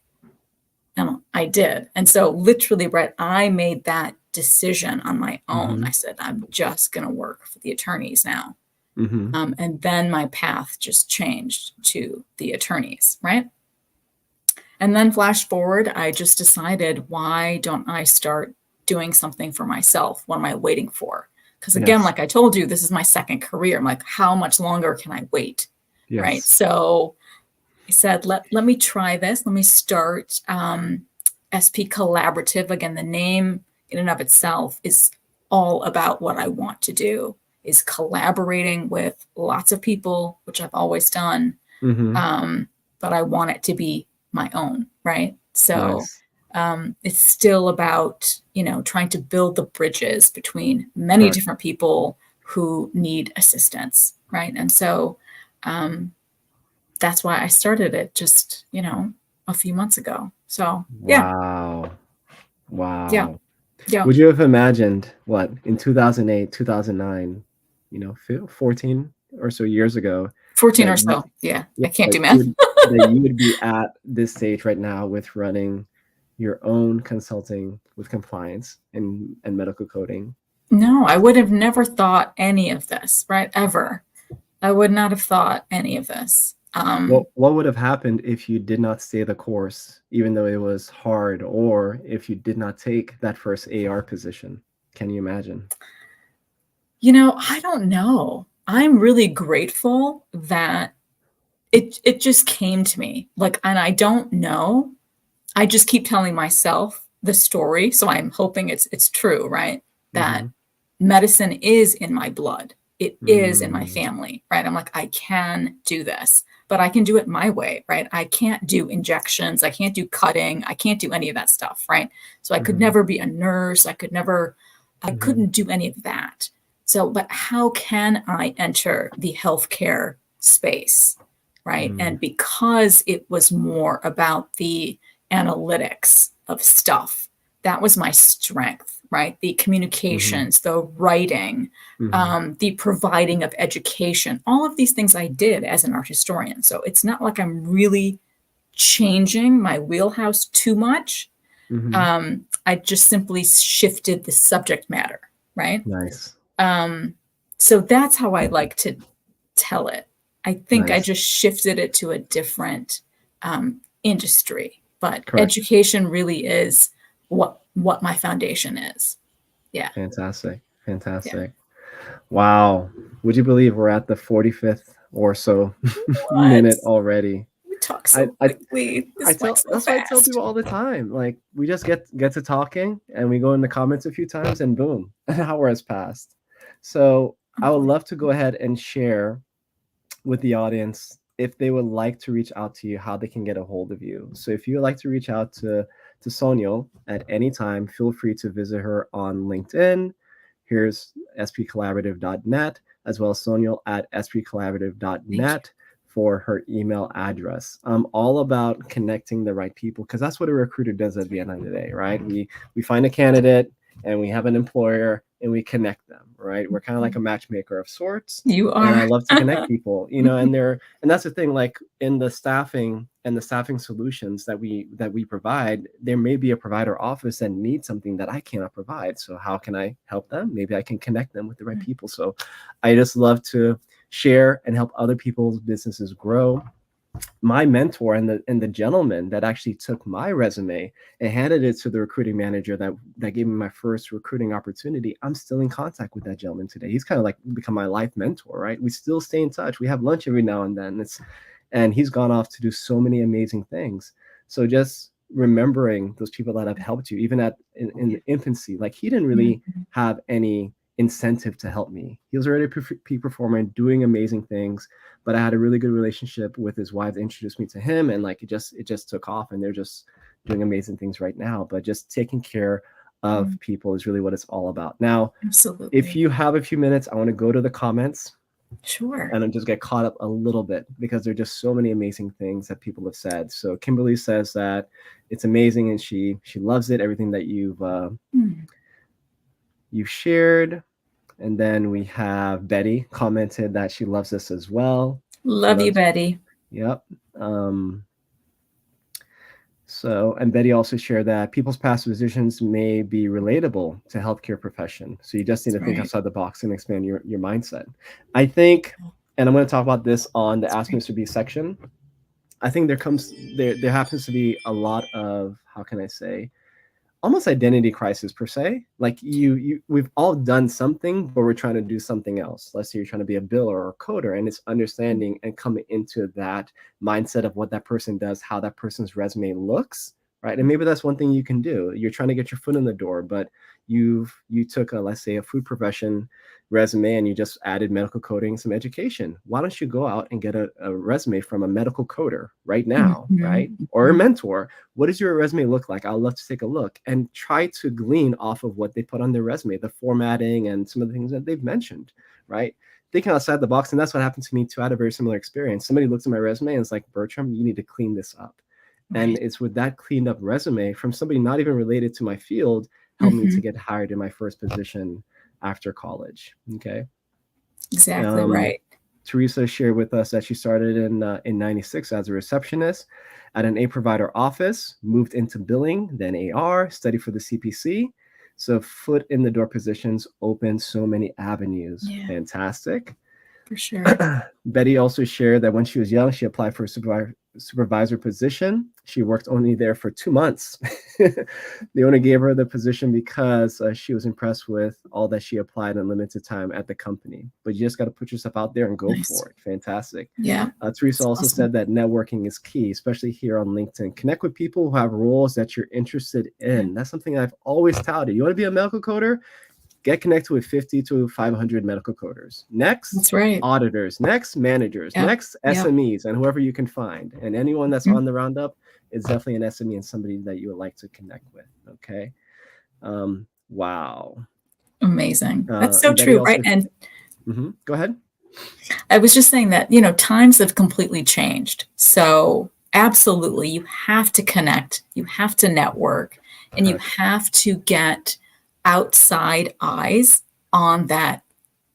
And I did. And so literally, Brett, I made that decision on my own. Mm-hmm. I said, I'm just going to work for the attorneys now. Mm-hmm. And then my path just changed to the attorneys, right? And then flash forward, I just decided, why don't I start doing something for myself? What am I waiting for? Because again, Yes. like I told you, this is my second career. I'm like, how much longer can I wait? Right. Yes. So I said, let me try this. Let me start SP Collaborative. Again, the name in and of itself is all about what I want to do, is collaborating with lots of people, which I've always done. Mm-hmm. But I want it to be my own, right? So Nice. it's still about, trying to build the bridges between many Correct. different people who need assistance, right? And so that's why I started it just, a few months ago. So yeah, Wow. yeah, Wow. yeah. Would you have imagined what in 2008, 2009, 14 or so years ago 14 that or so. Yeah. yeah, I can't that do math. you would be at this stage right now with running your own consulting with compliance and medical coding? No, I would have never thought any of this, right? Ever. I would not have thought any of this. What would have happened if you did not stay the course, even though it was hard, or if you did not take that first AR position? Can you imagine? I don't know. I'm really grateful that it just came to me. Like, and I don't know. I just keep telling myself the story, so I'm hoping it's true, right? Mm-hmm. That medicine is in my blood. It is in my Mm, family, right? I'm like, I can do this, but I can do it my way, right? I can't do injections. I can't do cutting. I can't do any of that stuff, right? So I could mm-hmm. never be a nurse. I Mm-hmm. couldn't do any of that. So, but how can I enter the healthcare space, right? Mm, And because it was more about the analytics of stuff, that was my strength, right? The mm-hmm. communications, the writing, Mm-hmm. the providing of education, all of these things I did as an art historian. So it's not like I'm really changing my wheelhouse too much. Mm-hmm. I just simply shifted the subject matter, right? Nice. Um, so that's how I like to tell it. I think I Nice. just shifted it to a different industry, but Correct. education really is what my foundation is. Yeah, Fantastic. yeah. Fantastic. Wow. Would you believe we're at the 45th or so What? minute already? We talk I, so I quickly. I This went tell so that's why I tell fast. people all the time. Like we just get to talking and we go in the comments a few times and boom, an hour has passed. So I would love to go ahead and share with the audience if they would like to reach out to you, how they can get a hold of you. So if you would like to reach out to Sonal at any time, feel free to visit her on LinkedIn. Here's spcollaborative.net, as well as Sonal at Thank you. spcollaborative.net for her email address. I'm all about connecting the right people because that's what a recruiter does at the end of the day, right? We find a candidate and we have an employer and we connect them, right? We're kind of like a matchmaker of sorts. You And I are. love to connect people, and that's the thing, like in the staffing and the staffing solutions that we provide, there may be a provider office that needs something that I cannot provide. So how can I help them? Maybe I can connect them with the right people. So I just love to share and help other people's businesses grow. My mentor and the gentleman that actually took my resume and handed it to the recruiting manager that gave me my first recruiting opportunity, I'm still in contact with that gentleman today. He's kind of like become my life mentor, right? We still stay in touch. We have lunch every now and then. And he's gone off to do so many amazing things. So just remembering those people that have helped you, even in the infancy, like he didn't really have any incentive to help me. He was already a peak performer and doing amazing things, but I had a really good relationship with his wife that introduced me to him, and like it just took off, and they're just doing amazing things right now. But just taking care of people is really what it's all about. Now, if Absolutely. you have a few minutes, I want to go to the comments Sure. and just get caught up a little bit because there are just so many amazing things that people have said. So Kimberly says that it's amazing and she loves it, everything that you've shared. And then we have Betty commented that she loves this as well. She Love you, loves, Betty. yep. Um, So, and Betty also shared that people's past positions may be relatable to healthcare profession. So you just need That's to think right. outside the box and expand your mindset. I think, and I'm going to talk about this on the That's Ask great. Mr. B section. I think there happens to be a lot of, how can I say, almost identity crisis per se. Like we've all done something, but we're trying to do something else. Let's say you're trying to be a biller or a coder, and it's understanding and coming into that mindset of what that person does, how that person's resume looks, right? And maybe that's one thing you can do. You're trying to get your foot in the door, but you took a, let's say, a food profession resume and you just added medical coding, some education. Why don't you go out and get a resume from a medical coder right now, right? Mhm, Or a mhm. mentor. What does your resume look like? I'd love to take a look and try to glean off of what they put on their resume, the formatting and some of the things that they've mentioned, right? Thinking outside the box. And that's what happened to me too. I had a very similar experience. Somebody looks at my resume and it's like, Bertram, you need to clean this up. And Right. it's with that cleaned up resume from somebody not even related to my field, helped me to Mhm. get hired in my first position after college. Okay. Exactly Um, right. Teresa shared with us that she started in '96 as a receptionist at an A provider office, moved into billing, then AR, studied for the CPC. So foot in the door positions open so many avenues. Yeah, Fantastic. for sure. Betty also shared that when she was young, she applied for a supervisor position. She worked only there for 2 months. The owner gave her the position because she was impressed with all that she applied in limited time at the company. But you just got to put yourself out there and go Nice. for it. Fantastic. Yeah, Teresa it's also awesome. said that networking is key, especially here on LinkedIn. Connect with people who have roles that you're interested Yeah, in. That's something I've always touted. You want to be a medical coder? Get connected with 50 to 500 medical coders. Next, that's right. auditors. Next, managers. Yep, Next, yep. SMEs, and whoever you can find. And anyone that's Mhm. on the roundup is definitely an SME and somebody that you would like to connect with. Okay. Wow. Amazing. That's so And Betty true, right? also, And go ahead. I was just saying that, times have completely changed. So, absolutely, you have to connect, you have to network, and you Correct. have to get outside eyes on that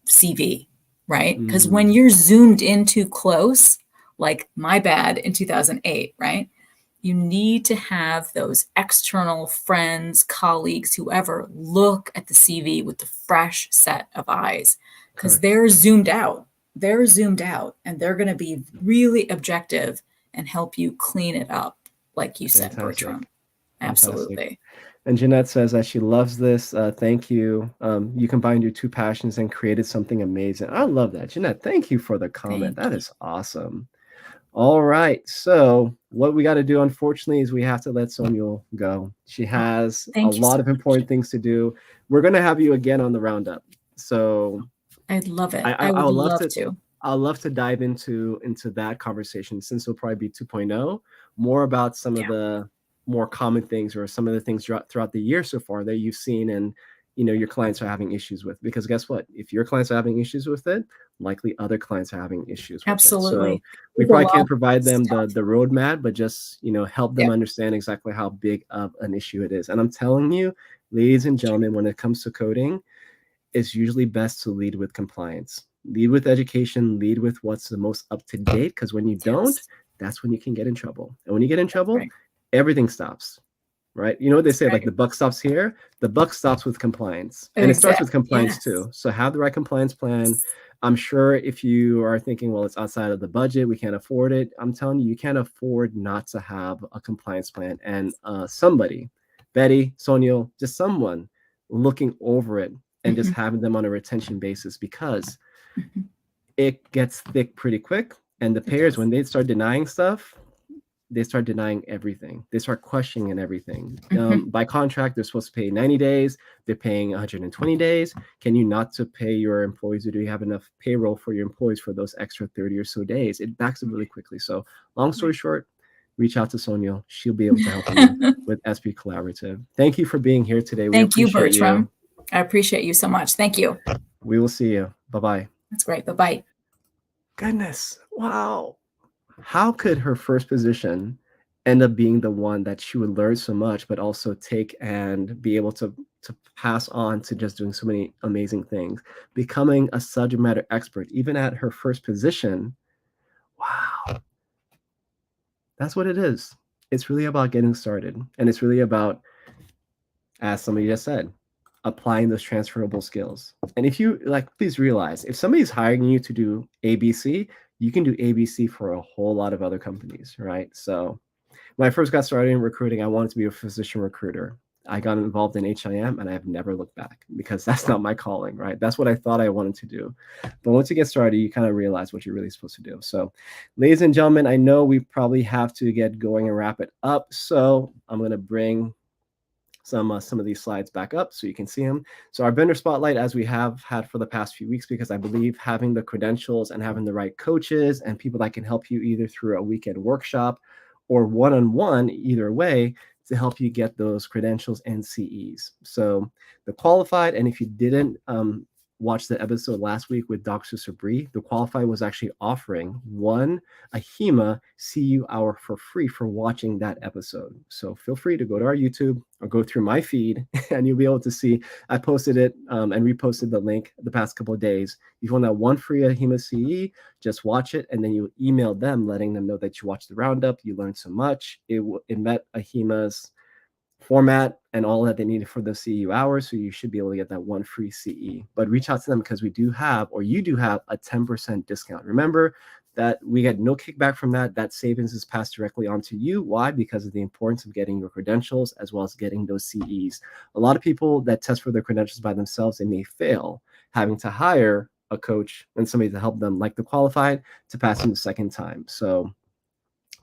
CV, right? Because when Mm, you're zoomed in too close, like my bad in 2008, right? You need to have those external friends, colleagues, whoever look at the CV with the fresh set of eyes because correct. they're zoomed out. They're zoomed out and they're going to be really objective and help you clean it up, like you said, Bertram. Fantastic. Fantastic. Absolutely. And Jeanette says that she loves this. Thank you. You combined your two passions and created something amazing. I love that. Jeanette, thank you for the comment. Thank That you. is awesome. All right. So what we got to do, unfortunately, is we have to let Sonia go. She Oh, has a thank you lot so of much. important things to do. We're gonna have you again on the roundup. So I'd love I, it. I I I would would love love to to. I'd love to dive into that conversation since it'll probably be 2.0, more about some of Yeah, the more common things or some of the things throughout the year so far that you've seen and your clients are having issues with. Because guess what? If your clients are having issues with it, likely other clients are having issues with it. So absolutely. we There's a probably lot can't of provide them stuff. the roadmap, but just help them Yeah, understand exactly how big of an issue it is. And I'm telling you, ladies and sure. gentlemen, when it comes to coding, it's usually best to lead with compliance. Lead with education, lead with what's the most up to date, because when you don't, Yes, that's when you can get in trouble. And when you get in that's trouble, right. everything stops, right? You know what they That's say, like right. the buck stops here, the buck stops with compliance. And it starts Exactly. with compliance Yes. too. So have the right compliance plan. I'm sure if you are thinking, well, it's outside of the budget, we can't afford it. I'm telling you, you can't afford not to have a compliance plan. And somebody, Betty, Sonia, just someone looking over it and just Mhm, having them on a retention basis because mhm. it gets thick pretty quick. And the It payers, does. when they start denying stuff, they start denying everything. They start questioning everything. Mhm. By contract, they're supposed to pay 90 days. They're paying 120 days. Can you not to pay your employees, or do you have enough payroll for your employees for those extra 30 or so days? It backs up really quickly. So, long story Right. short, reach out to Sonia. She'll be able to help you with SB Collaborative. Thank you for being here today. We Thank you, appreciate you. Bertram. I appreciate you so much. Thank you. We will see you. Bye bye. That's great. Bye-bye. Goodness. Wow. How could her first position end up being the one that she would learn so much, but also take and be able to pass on to just doing so many amazing things, becoming a subject matter expert, even at her first position? Wow, that's what it is. it's really about getting started. And it's really about, as somebody just said, applying those transferable skills. And if you like, please realize if somebody's hiring you to do ABC, you can do ABC for a whole lot of other companies, right? So when I first got started in recruiting, I wanted to be a physician recruiter. I got involved in HIM and I have never looked back because that's not my calling, right? That's what I thought I wanted to do. But once you get started, you kind of realize what you're really supposed to do. So, ladies and gentlemen, I know we probably have to get going and wrap it up. So I'm going to bring some of these slides back up so you can see them. So our vendor spotlight, as we have had for the past few weeks, because I believe having the credentials and having the right coaches and people that can help you either through a weekend workshop or one-on-one, either way, to help you get those credentials and CEs. So the qualified, and if you didn't watch the episode last week with Dr. Sabri, the qualified was actually offering one AHIMA CU hour for free for watching that episode. So feel free to go to our YouTube or go through my feed and you'll be able to see. I posted it and reposted the link the past couple of days. If you want that one free AHIMA CE, just watch it and then you email them letting them know that you watched the roundup, you learned so much. It met AHIMA's format and all that they needed for the CEU hours. So you should be able to get that one free CE. But reach out to them because we do have, or you do have, a 10% discount. Remember that we get no kickback from that. That savings is passed directly on to you. Why? Because of the importance of getting your credentials as well as getting those CEs. A lot of people that test for their credentials by themselves, they may fail, having to hire a coach and somebody to help them, like the qualified, to pass them the second time. So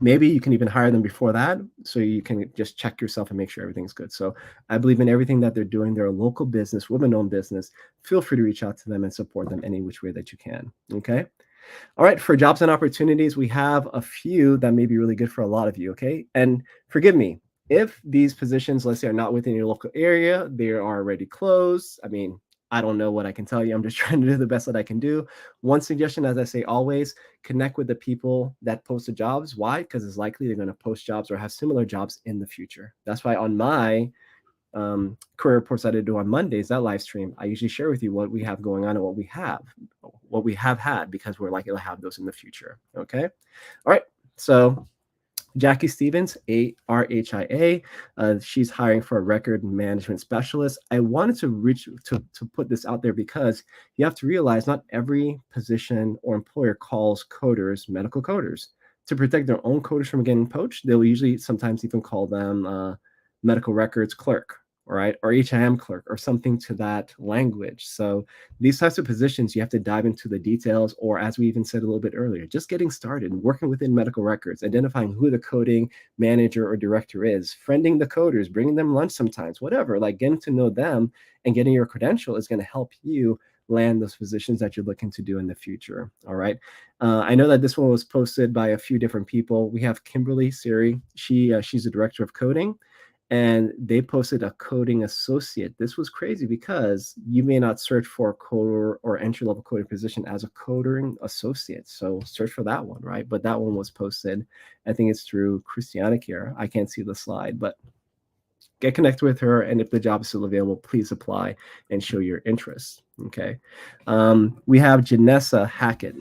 maybe you can even hire them before that so you can just check yourself and make sure everything's good. So I believe in everything that they're doing. They're a local business, women-owned business. Feel free to reach out to them and support them any which way that you can. Okay. All right. For jobs and opportunities, we have a few that may be really good for a lot of you. Okay. And forgive me if these positions, let's say, are not within your local area, they are already closed. I mean, I don't know what I can tell you. I'm just trying to do the best that I can do. One suggestion, as I say always, connect with the people that post the jobs. Why? Because it's likely they're going to post jobs or have similar jobs in the future. That's why on my career reports that I do on Mondays, that live stream, I usually share with you what we have going on and what we have had, because we're likely to have those in the future. Okay. All right. So Jackie Stevens, RHIA, she's hiring for a record management specialist. I wanted to put this out there because you have to realize not every position or employer calls coders medical coders. To protect their own coders from getting poached, they'll usually sometimes even call them medical records clerk, right, or HIM clerk or something to that language. So these types of positions, you have to dive into the details, or as we even said a little bit earlier, just getting started, working within medical records, identifying who the coding manager or director is, friending the coders, bringing them lunch sometimes, whatever, like getting to know them and getting your credential is going to help you land those positions that you're looking to do in the future. All right. I know that this one was posted by a few different people. We have Kimberly Siri. She's the director of coding, and they posted a coding associate. This was crazy because you may not search for a coder or entry-level coding position as a coding associate. So search for that one, right? But that one was posted. I think it's through Christiana here. I can't see the slide, but get connected with her. And if the job is still available, please apply and show your interest. Okay. We have Janessa Hackett.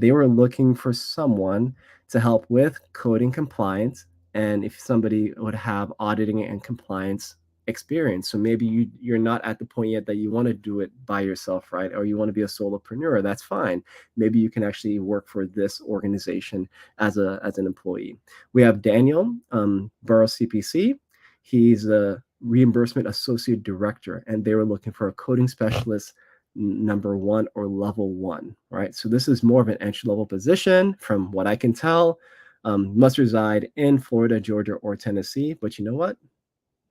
They were looking for someone to help with coding compliance, and if somebody would have auditing and compliance experience. So maybe you're not at the point yet that you want to do it by yourself, right? Or you want to be a solopreneur. That's fine. Maybe you can actually work for this organization as an employee. We have Daniel, Borough CPC. He's a reimbursement associate director, and they were looking for a coding specialist number 1 or level 1, right? So this is more of an entry-level position from what I can tell. Must reside in Florida, Georgia, or Tennessee. But you know what?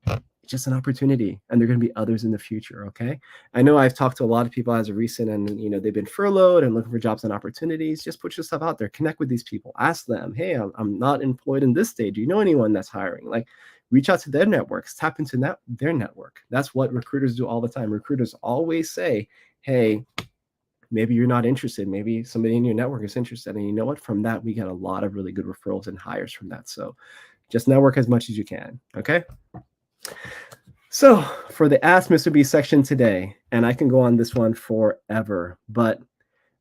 It's just an opportunity, and there are going to be others in the future. Okay. I know I've talked to a lot of people as of recent, and they've been furloughed and looking for jobs and opportunities. Just put yourself out there, connect with these people, ask them, hey, I'm not employed in this stage. Do you know anyone that's hiring? Like, reach out to their networks, tap into their network. That's what recruiters do all the time. Recruiters always say, hey, maybe you're not interested. Maybe somebody in your network is interested. And you know what? From that, we get a lot of really good referrals and hires from that. So just network as much as you can. Okay. So for the Ask Mr. B section today, and I can go on this one forever, but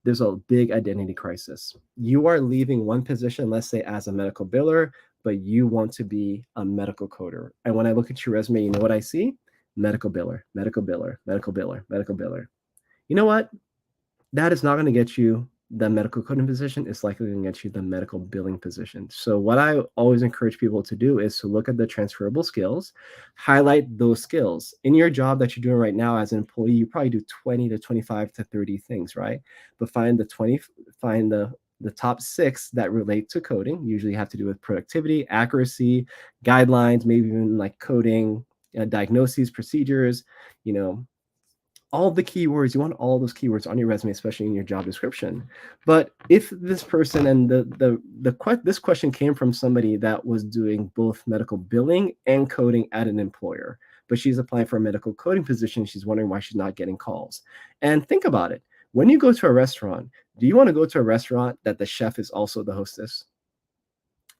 there's a big identity crisis. You are leaving one position, let's say as a medical biller, but you want to be a medical coder. And when I look at your resume, you know what I see? Medical biller, medical biller, medical biller, medical biller. You know what? That is not going to get you the medical coding position. It's likely going to get you the medical billing position. So what I always encourage people to do is to look at the transferable skills, highlight those skills. In your job that you're doing right now as an employee, you probably do 20 to 25 to 30 things, right? But find the top 6 that relate to coding. Usually have to do with productivity, accuracy, guidelines, maybe even like coding, diagnoses, procedures, you know, all the keywords. You want all those keywords on your resume, especially in your job description. But if this person, and this question came from somebody that was doing both medical billing and coding at an employer, but she's applying for a medical coding position, she's wondering why she's not getting calls. And think about it. When you go to a restaurant, do you want to go to a restaurant that the chef is also the hostess?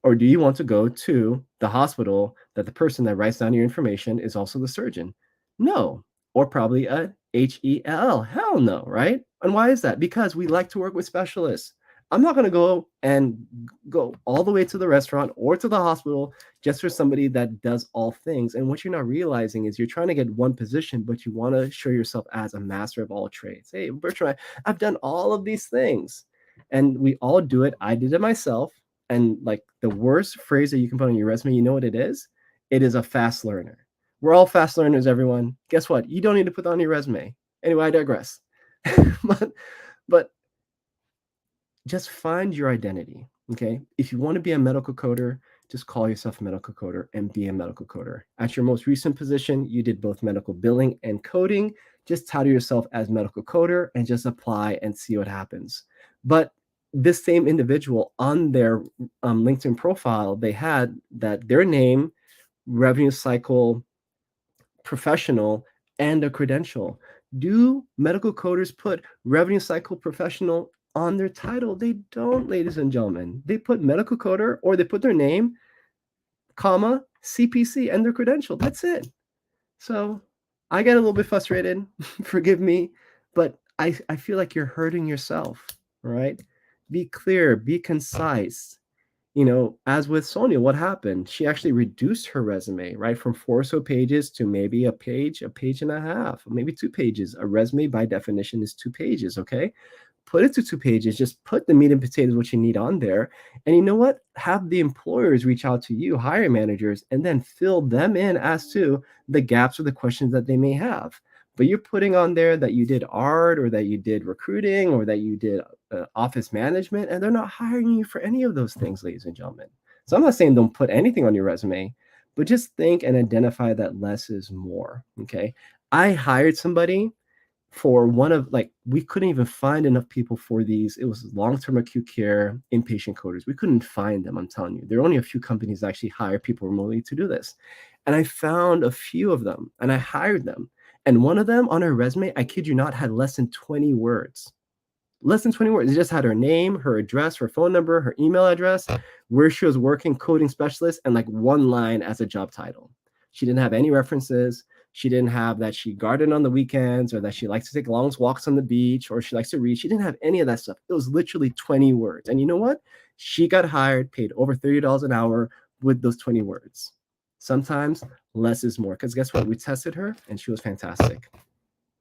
Or do you want to go to the hospital that the person that writes down your information is also the surgeon? No. Or probably a HEL. Hell no, right? And why is that? Because we like to work with specialists. I'm not going to go all the way to the restaurant or to the hospital just for somebody that does all things. And what you're not realizing is you're trying to get one position, but you want to show yourself as a master of all trades. Hey, Bertrand, I've done all of these things. And we all do it. I did it myself. And like the worst phrase that you can put on your resume, you know what it is? It is a fast learner. We're all fast learners, everyone. Guess what? You don't need to put that on your resume. Anyway, I digress. but just find your identity, okay? If you want to be a medical coder, just call yourself a medical coder and be a medical coder. At your most recent position, you did both medical billing and coding. Just title yourself as medical coder and just apply and see what happens. But this same individual on their LinkedIn profile, they had that their name, revenue cycle professional, and a credential. Do medical coders put revenue cycle professional on their title? They don't, ladies and gentlemen. They put medical coder, or they put their name, comma, CPC, and their credential. That's it. So I get a little bit frustrated. Forgive me, but I feel like you're hurting yourself, right? Be clear, be concise. You know, as with Sonia, what happened? She actually reduced her resume, right, from 4 or so pages to maybe a page and a half, maybe 2 pages. A resume, by definition, is 2 pages, okay? Put it to 2 pages. Just put the meat and potatoes, what you need on there. And you know what? Have the employers reach out to you, hiring managers, and then fill them in as to the gaps or the questions that they may have. But you're putting on there that you did art, or that you did recruiting, or that you did office management, and they're not hiring you for any of those things, ladies and gentlemen. So I'm not saying don't put anything on your resume, but just think and identify that less is more, okay? I hired somebody for one of, like, we couldn't even find enough people for these. It was long-term acute care inpatient coders. We couldn't find them, I'm telling you. There are only a few companies that actually hire people remotely to do this. And I found a few of them, and I hired them. And one of them on her resume, I kid you not, had less than 20 words. Less than 20 words. It just had her name, her address, her phone number, her email address, where she was working, coding specialist, and like one line as a job title. She didn't have any references. She didn't have that she gardened on the weekends, or that she likes to take long walks on the beach, or she likes to read. She didn't have any of that stuff. It was literally 20 words. And you know what? She got hired, paid over $30 an hour with those 20 words. Sometimes less is more, because guess what? We tested her and she was fantastic.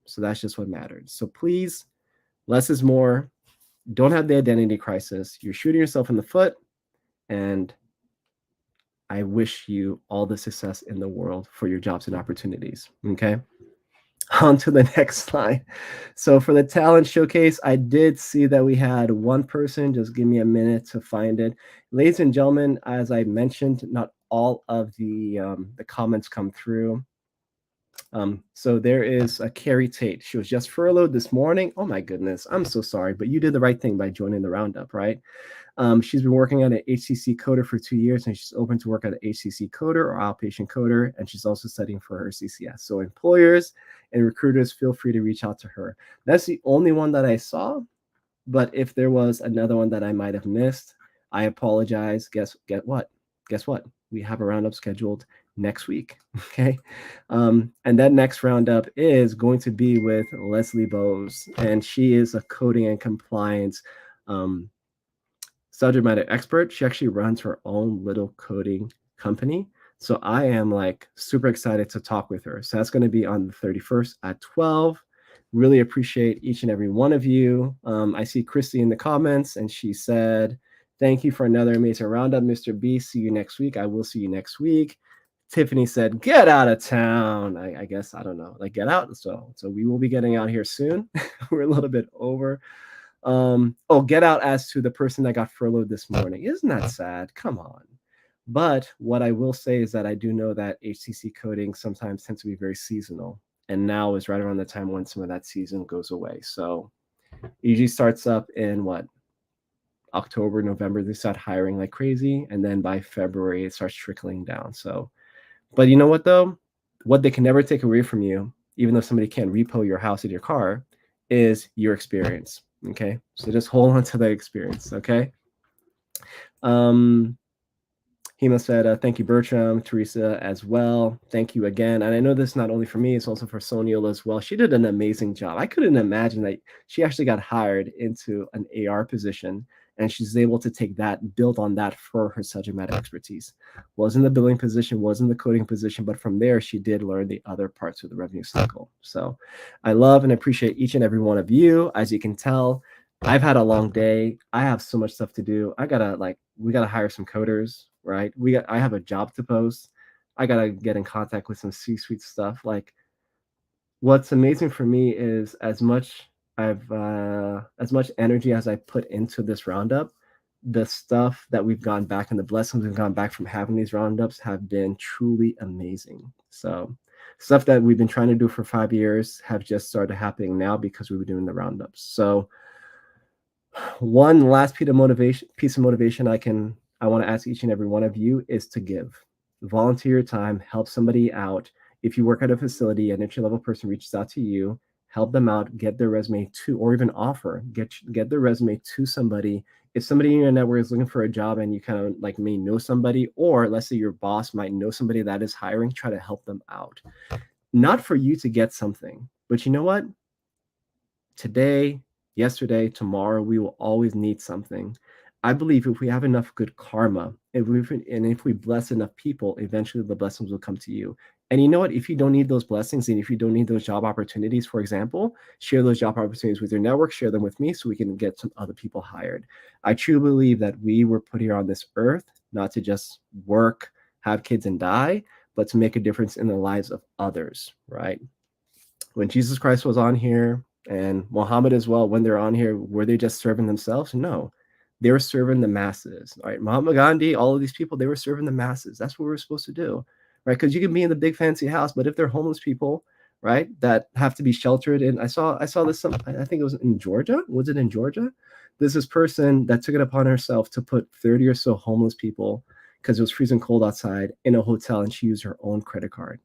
So that's just what mattered. So please, less is more. Don't have the identity crisis. You're shooting yourself in the foot, and I wish you all the success in the world for your jobs and opportunities. Okay. On to the next slide. So for the talent showcase, I did see that we had one person. Just give me a minute to find it. Ladies and gentlemen, as I mentioned, not all of the comments come through. So there is a Carrie Tate. She was just furloughed this morning. Oh my goodness, I'm so sorry, but you did the right thing by joining the roundup, right? She's been working at an HCC coder for 2 years, and she's open to work at an HCC coder or outpatient coder, and she's also studying for her CCS. So employers and recruiters, feel free to reach out to her. That's the only one that I saw, but if there was another one that I might have missed, I apologize. Guess what? We have a roundup scheduled next week, okay? And that next roundup is going to be with Leslie Bowes, and she is a coding and compliance subject matter expert. She actually runs her own little coding company. So I am like super excited to talk with her. So that's going to be on the 31st at 12. Really appreciate each and every one of you. I see Christy in the comments, and she said, "Thank you for another amazing roundup, Mr. B. See you next week." I will see you next week. Tiffany said, "Get out of town." I guess, I don't know, like get out. So we will be getting out here soon. We're a little bit over. Oh, get out as to the person that got furloughed this morning. Isn't that sad? Come on. But what I will say is that I do know that HCC coding sometimes tends to be very seasonal. And now is right around the time when some of that season goes away. So it usually starts up in what? October, November, they start hiring like crazy. And then by February, it starts trickling down. So, but you know what though? What they can never take away from you, even though somebody can't repo your house and your car, is your experience. Okay. So just hold on to the experience. Okay. Hema said, "Thank you, Bertram." Teresa as well. Thank you again. And I know this is not only for me, it's also for Sonal as well. She did an amazing job. I couldn't imagine that she actually got hired into an AR position, and she's able to take that, build on that for her subject matter expertise. Wasn't the billing position, wasn't the coding position, but from there, she did learn the other parts of the revenue cycle. So I love and appreciate each and every one of you. As you can tell, I've had a long day. I have so much stuff to do. We gotta hire some coders, right? I have a job to post. I gotta get in contact with some C-suite stuff. Like, what's amazing for me is as much energy as I put into this roundup, the stuff that we've gone back and the blessings we've gone back from having these roundups have been truly amazing. So stuff that we've been trying to do for 5 years have just started happening now because we were doing the roundups. So one last piece of motivation I want to ask each and every one of you is to give. Volunteer your time, help somebody out. If you work at a facility, an entry-level person reaches out to you, help them out, get their resume to, or even offer, get their resume to somebody. If somebody in your network is looking for a job and you kind of like may know somebody, or let's say your boss might know somebody that is hiring, try to help them out. Not for you to get something, but you know what? Today, yesterday, tomorrow, we will always need something. I believe if we have enough good karma, if we bless enough people, eventually the blessings will come to you. And you know what? If you don't need those blessings and if you don't need those job opportunities, for example, share those job opportunities with your network, share them with me so we can get some other people hired. I truly believe that we were put here on this earth not to just work, have kids, and die, but to make a difference in the lives of others, right? When Jesus Christ was on here, and Muhammad as well, when they're on here, were they just serving themselves? No, they were serving the masses. Right? Mahatma Gandhi, all of these people, they were serving the masses. That's what we're supposed to do, right? Because you can be in the big fancy house, but if they're homeless people, right, that have to be sheltered, and I saw this. I think it was in Georgia. Was it in Georgia? There's this person that took it upon herself to put 30 or so homeless people, because it was freezing cold outside, in a hotel, and she used her own credit card.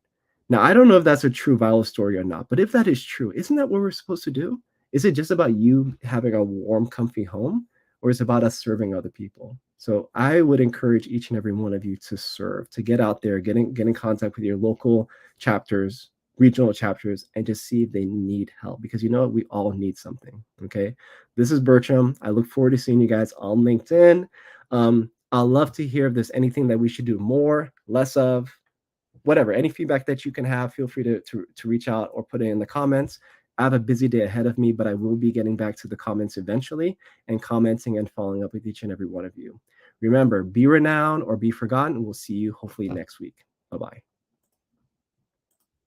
Now, I don't know if that's a true viral story or not, but if that is true, isn't that what we're supposed to do? Is it just about you having a warm, comfy home, or is it about us serving other people? So I would encourage each and every one of you to serve, to get out there, get in contact with your local chapters, regional chapters, and just see if they need help. Because you know what? We all need something. Okay. This is Bertram. I look forward to seeing you guys on LinkedIn. I'll love to hear if there's anything that we should do more, less of, whatever, any feedback that you can have, feel free to reach out or put it in the comments. I have a busy day ahead of me, but I will be getting back to the comments eventually and commenting and following up with each and every one of you. Remember, be renowned or be forgotten. We'll see you hopefully next week. Bye-bye.